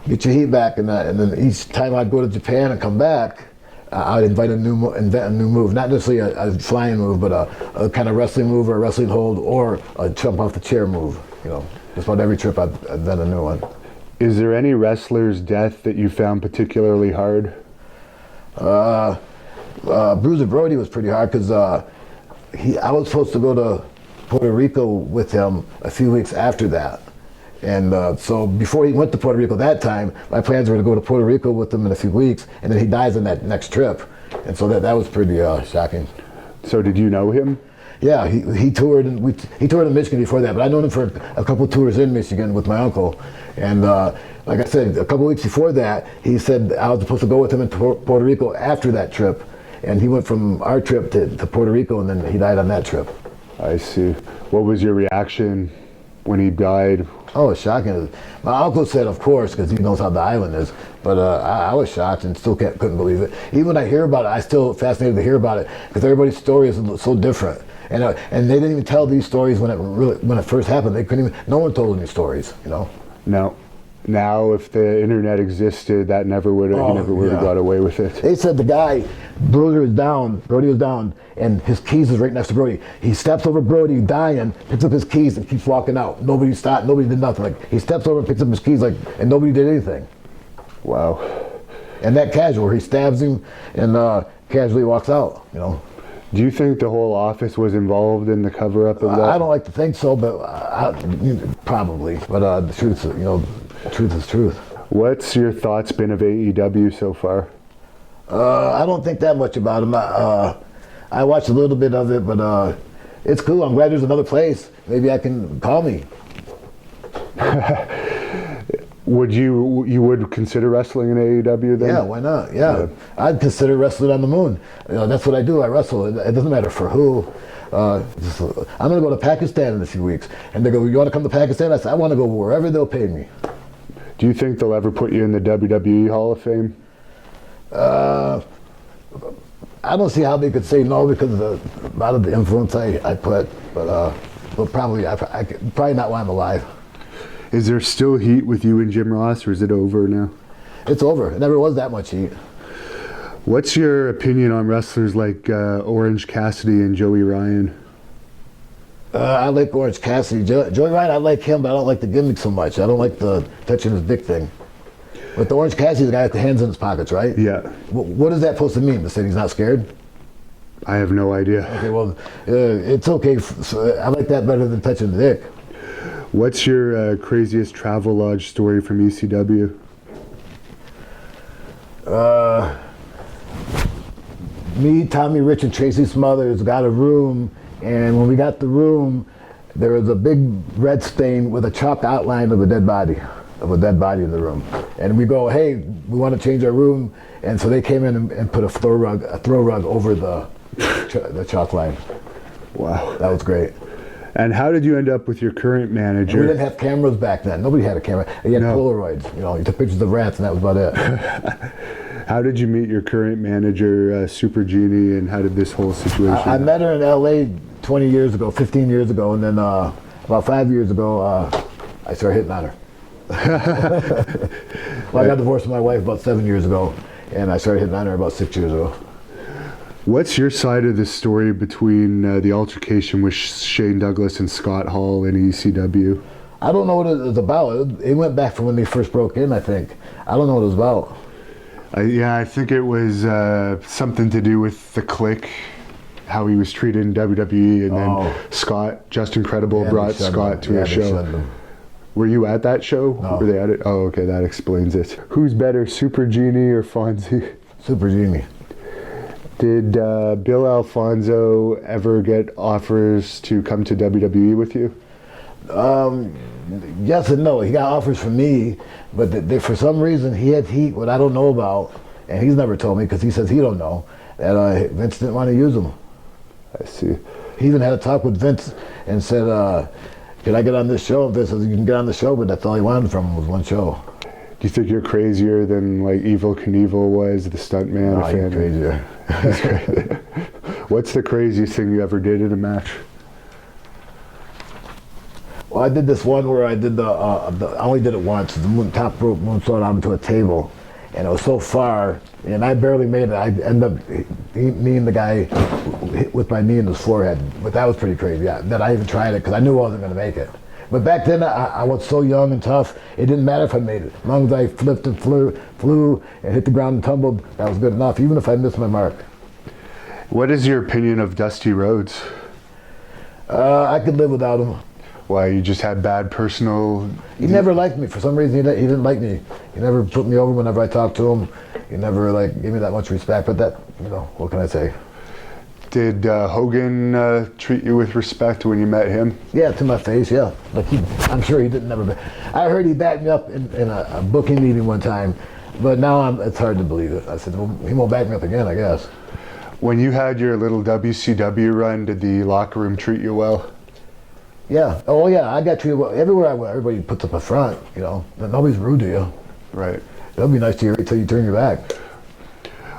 get your heat back, and then each time I'd go to Japan and come back, I'd invent a new move, not necessarily a flying move, but a kind of wrestling move or a wrestling hold or a jump off the chair move. Just about every trip I'd invent a new one.
Is there any wrestler's death that you found particularly hard?
Bruiser Brody was pretty hard because I was supposed to go to Puerto Rico with him a few weeks after that. And so before he went to Puerto Rico that time, my plans were to go to Puerto Rico with him in a few weeks, and then he dies on that next trip. And so that was pretty shocking.
So did you know him?
Yeah, he toured he toured in Michigan before that, but I'd known him for a couple of tours in Michigan with my uncle. And like I said, a couple of weeks before that, he said I was supposed to go with him to Puerto Rico after that trip. And he went from our trip to Puerto Rico, and then he died on that trip.
I see. What was your reaction when he died?
Oh, it was shocking. My uncle said, of course, because he knows how the island is. But I was shocked and still couldn't believe it. Even when I hear about it, I still fascinated to hear about it because everybody's story is so different. And they didn't even tell these stories when it first happened. They couldn't even. No one told any stories.
No. Now, if the internet existed, that never would have. He never would have got away with it.
They said the guy, Brody was down, and his keys was right next to Brody. He steps over Brody, dying, picks up his keys, and keeps walking out. Nobody stopped. Nobody did nothing. Like he steps over, and picks up his keys, and nobody did anything.
Wow.
And that casual, where he stabs him and casually walks out.
Do you think the whole office was involved in the cover-up of that?
I don't like to think so, but probably. But the truth, truth is truth.
What's your thoughts been of AEW so far?
I don't think that much about him. I watched a little bit of it, but it's cool. I'm glad there's another place. Maybe I can call me.
Would you would consider wrestling in AEW then?
Yeah, why not? Yeah. I'd consider wrestling on the moon. That's what I do. I wrestle. It doesn't matter for who. I'm going to go to Pakistan in a few weeks. And they go, you want to come to Pakistan? I said, I want to go wherever they'll pay me.
Do you think they'll ever put you in the WWE Hall of Fame?
I don't see how they could say no because of a lot of the influence I put. But probably not while I'm alive.
Is there still heat with you and Jim Ross, or is it over now?
It's over. It never was that much heat.
What's your opinion on wrestlers like Orange Cassidy and Joey Ryan?
I like Orange Cassidy. Joey Ryan, I like him, but I don't like the gimmick so much. I don't like the touching his dick thing. But the Orange Cassidy, the guy with the hands in his pockets, right?
Yeah.
What is that supposed to mean? To say he's not scared?
I have no idea.
Okay, well, it's okay. I like that better than touching the dick.
What's your craziest travel lodge story from ECW?
Me, Tommy Rich, and Tracy Smothers got a room, and when we got the room, there was a big red stain with a chalk outline of a dead body in the room. And we go, hey, we want to change our room, and so they came in and put a throw rug over the chalk line.
Wow,
that was great.
And how did you end up with your current manager?
We didn't have cameras back then. Nobody had a camera. You had Polaroids. You took pictures of rats, and that was about it.
How did you meet your current manager, Super Genie, and how did this whole situation
I met her in LA 20 years ago, 15 years ago, and then about 5 years ago, I started hitting on her. Well, I got divorced from my wife about 7 years ago, and I started hitting on her about 6 years ago.
What's your side of the story between the altercation with Shane Douglas and Scott Hall in ECW?
I don't know what it was about. It went back from when they first broke in, I think. I don't know what it was about.
Yeah, I think it was something to do with the Click, how he was treated in WWE, and then Scott, Just Incredible, brought Scott to a show. Were you at that show?
No.
Were they at it? Oh, okay, that explains it. Who's better, Super Genie or Fonzie?
Super Genie.
Did Bill Alfonso ever get offers to come to WWE with you?
Yes and no. He got offers from me, but for some reason he had heat, what I don't know about, and he's never told me because he says he don't know, that Vince didn't want to use him.
I see.
He even had a talk with Vince and said, can I get on this show? And Vince says, you can get on the show, but that's all he wanted from him was one show.
Do you think you're crazier than like Evil Knievel was, the stuntman?
No, you're crazier.
He's crazy. What's the craziest thing you ever did in a match?
Well, I did this one where I did I only did it once, the top rope moonsault onto a table. and it was so far, and I barely made it. I ended up kneeing the guy with my knee in his forehead, but that was pretty crazy. That I even tried it because I knew I wasn't going to make it. But back then, I was so young and tough, it didn't matter if I made it. As long as I flipped and flew and hit the ground and tumbled, that was good enough, even if I missed my mark.
What is your opinion of Dusty Rhodes?
I could live without him.
Why, you just had bad personal...
He never liked me. For some reason, he didn't like me. He never put me over whenever I talked to him. He never gave me that much respect, but that, what can I say? Did
Hogan treat you with respect when you met him?
Yeah, to my face, yeah. I'm sure he didn't never. I heard he backed me up in a booking meeting one time, but now it's hard to believe it. I said, well, he won't back me up again, I guess.
When you had your little WCW run, did the locker room treat you well?
Yeah. Oh, yeah. I got treated well. Everywhere I went, everybody puts up a front. Nobody's rude to you.
Right.
They'll be nice to you until you turn your back.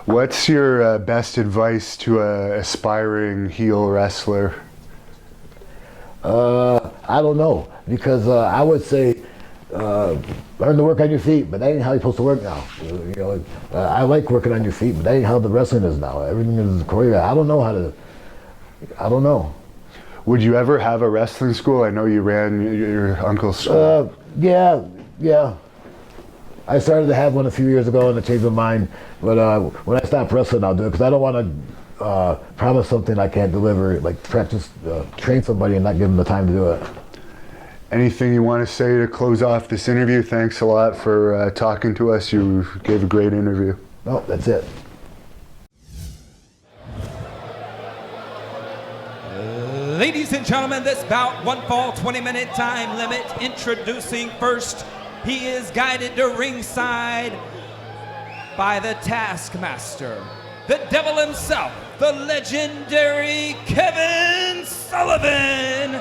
What's your best advice to an aspiring heel wrestler?
I don't know, because I would say learn to work on your feet, but that ain't how you're supposed to work now. I like working on your feet, but that ain't how the wrestling is now. Everything is choreographed. I don't know.
Would you ever have a wrestling school? I know you ran your uncle's school.
Yeah. I started to have one a few years ago and I changed my mind. But when I stop wrestling, I'll do it, because I don't want to promise something I can't deliver, like practice, train somebody and not give them the time to do it.
Anything you want to say to close off this interview? Thanks a lot for talking to us. You gave a great interview.
No, that's it.
Ladies and gentlemen, this bout, one fall, 20-minute time limit. Introducing first, he is guided to ringside by the Taskmaster, the Devil himself, the legendary Kevin Sullivan,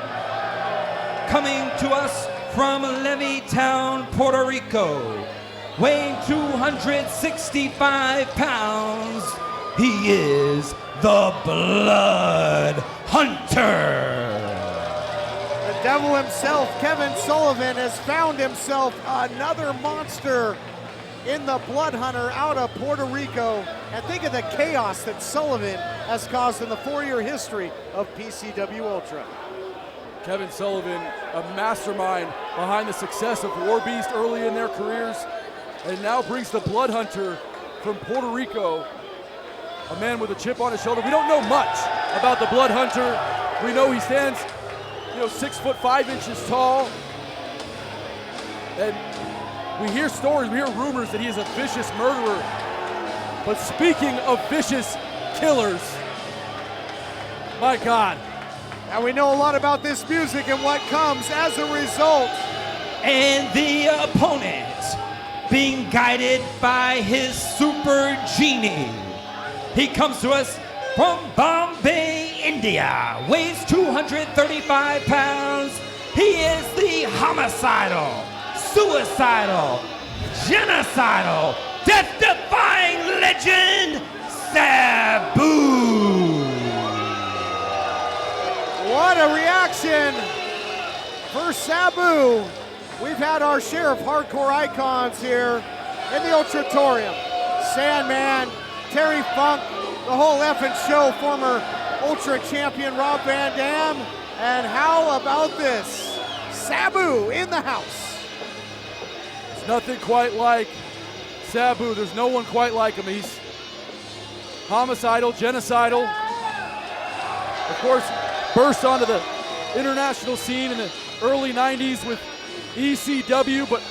coming to us from Levittown, Puerto Rico, weighing 265 pounds. He is the Blood Hunter.
The Devil himself, Kevin Sullivan, has found himself another monster in the Blood Hunter out of Puerto Rico. And think of the chaos that Sullivan has caused in the 4-year history of PCW Ultra.
Kevin Sullivan, a mastermind behind the success of War Beast early in their careers, and now brings the Blood Hunter from Puerto Rico, a man with a chip on his shoulder. We don't know much about the Blood Hunter. We know he stands, 6'5" tall. And we hear stories, we hear rumors that he is a vicious murderer. But speaking of vicious killers, my God.
And we know a lot about this music and what comes as a result.
And the opponent, being guided by his super genie. He comes to us from Bombay, India, weighs 235 pounds. He is the homicidal, suicidal, genocidal, death-defying legend, Sabu.
What a reaction for Sabu. We've had our share of hardcore icons here in the Ultratorium. Sandman, Terry Funk, the whole effing show, former Ultra champion Rob Van Dam. And how about this? Sabu in the house.
It's nothing quite like Sabu. There's no one quite like him. He's homicidal, genocidal. Of course, burst onto the international scene in the early 90s with ECW, but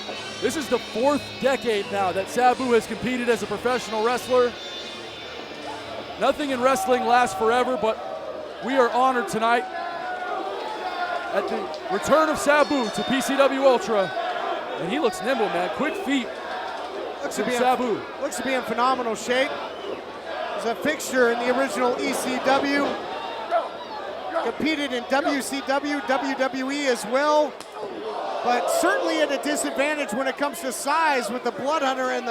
this is the 4th decade now that Sabu has competed as a professional wrestler. Nothing in wrestling lasts forever, but we are honored tonight at the return of Sabu to PCW Ultra. And he looks nimble, man. Quick feet.
Looks to be
Sabu.
Looks to be in phenomenal shape. He's a fixture in the original ECW. Competed in WCW, WWE as well, but certainly at a disadvantage when it comes to size with the Blood Hunter and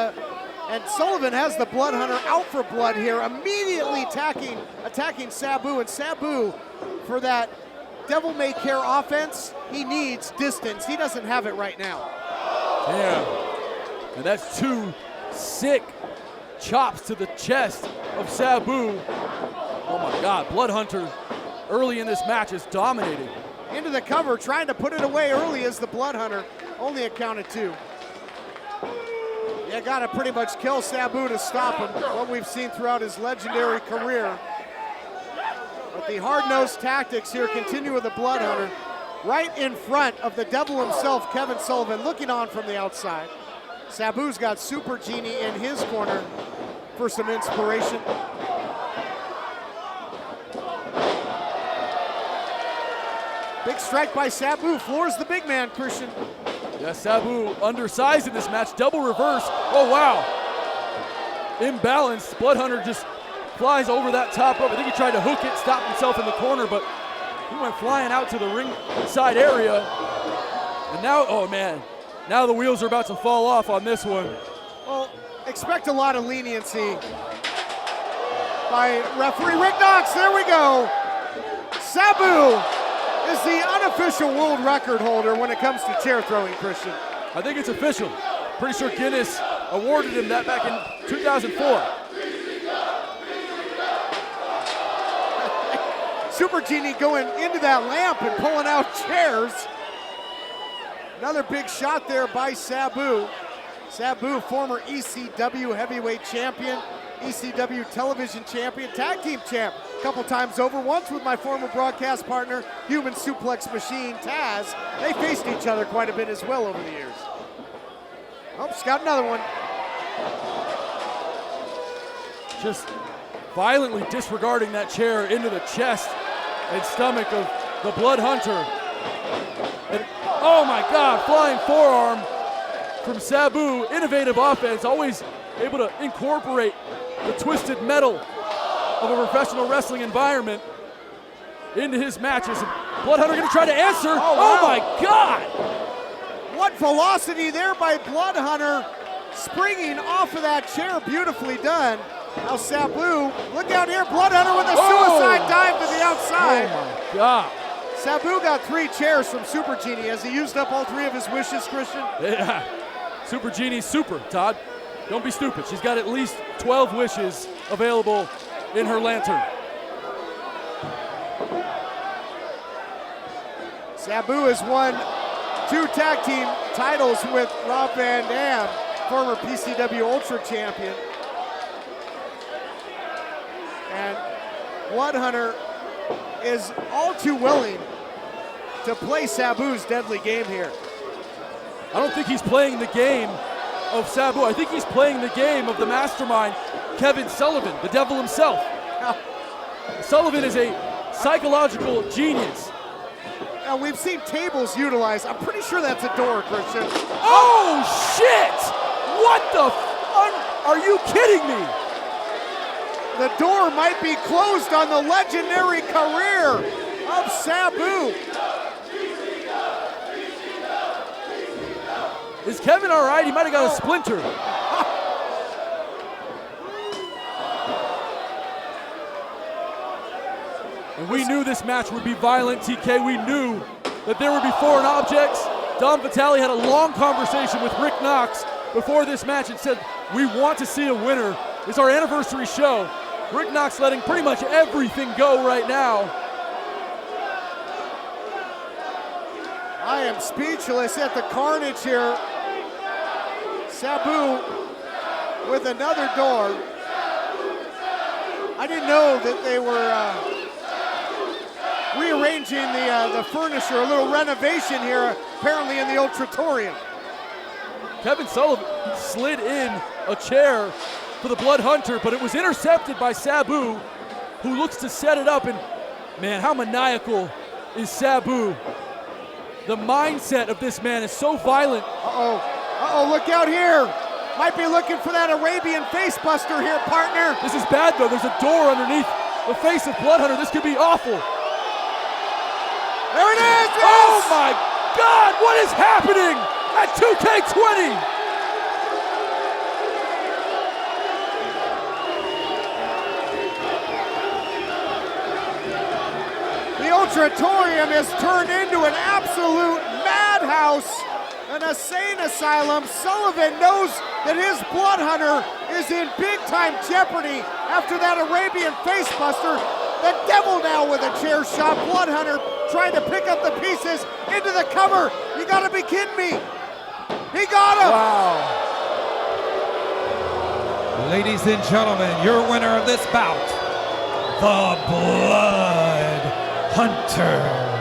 Sullivan has the Blood Hunter out for blood here, immediately attacking Sabu, and Sabu, for that Devil May Care offense, he needs distance. He doesn't have it right now.
Yeah, and that's 2 sick chops to the chest of Sabu. Oh my God, Blood Hunter early in this match is dominating.
Into the cover, trying to put it away early is the Blood Hunter. Only a count of 2. You gotta pretty much kill Sabu to stop him, what we've seen throughout his legendary career. But the hard-nosed tactics here continue with the Blood Hunter. Right in front of the devil himself, Kevin Sullivan, looking on from the outside. Sabu's got Super Genie in his corner for some inspiration. Big strike by Sabu, floors the big man, Christian.
Yeah, Sabu undersized in this match, double reverse. Oh wow, imbalanced. Blood Hunter just flies over that top rope. I think he tried to hook it, stop himself in the corner, but he went flying out to the ring side area. And now, oh man, now the wheels are about to fall off on this one.
Well, expect a lot of leniency by referee Rick Knox. There we go. Sabu is the unofficial world record holder when it comes to chair throwing, Christian.
I think it's official. Pretty sure Guinness awarded him that back in 2004.
Super Genie going into that lamp and pulling out chairs. Another big shot there by Sabu. Sabu, former ECW heavyweight champion, ECW television champion, tag team champ a couple times over. Once with my former broadcast partner, Human Suplex Machine, Taz. They faced each other quite a bit as well over the years. Oh, she's got another one.
Just violently disregarding that chair into the chest and stomach of the Blood Hunter. And, oh my God, flying forearm from Sabu. Innovative offense, always able to incorporate the twisted metal of a professional wrestling environment into his matches. And Blood Hunter gonna try to answer. Oh my God!
What velocity there by Blood Hunter, springing off of that chair, beautifully done. Now Sabu, look out here, Blood Hunter with a suicide dive to the outside.
Oh my God.
Sabu got 3 chairs from Super Genie. Has he used up all 3 of his wishes, Christian?
Yeah, Super Genie's super, Todd. Don't be stupid. She's got at least 12 wishes available in her lantern.
Sabu has won 2 tag team titles with Rob Van Dam, former PCW Ultra champion. And Blood Hunter is all too willing to play Sabu's deadly game here.
I don't think he's playing the game of Sabu. I think he's playing the game of the mastermind, Kevin Sullivan, the devil himself. Sullivan is a psychological genius.
Now we've seen tables utilized. I'm pretty sure that's a door, Christian.
Oh shit! What the are you kidding me?
The door might be closed on the legendary career of Sabu.
Is Kevin all right? He might have got a splinter. And we knew this match would be violent, TK. We knew that there would be foreign objects. Don Vitale had a long conversation with Rick Knox before this match and said, we want to see a winner. It's our anniversary show. Rick Knox letting pretty much everything go right now.
I am speechless at the carnage here. Sabu with another door. I didn't know that they were rearranging the furniture, a little renovation here, apparently in the Ultratorium.
Kevin Sullivan slid in a chair for the Blood Hunter, but it was intercepted by Sabu, who looks to set it up. And man, how maniacal is Sabu? The mindset of this man is so violent.
Look out here. Might be looking for that Arabian facebuster here, partner.
This is bad though, there's a door underneath the face of Blood Hunter. This could be awful.
There it is! Yes!
Oh my God, what is happening at 2K20?
The Ultratorium has turned into an absolute madhouse, an insane asylum. Sullivan knows that his Blood Hunter is in big-time jeopardy after that Arabian facebuster. The Devil now with a chair shot. Blood Hunter trying to pick up the pieces into the cover. You gotta be kidding me. He got him.
Wow.
Ladies and gentlemen, your winner of this bout, the Blood Hunter.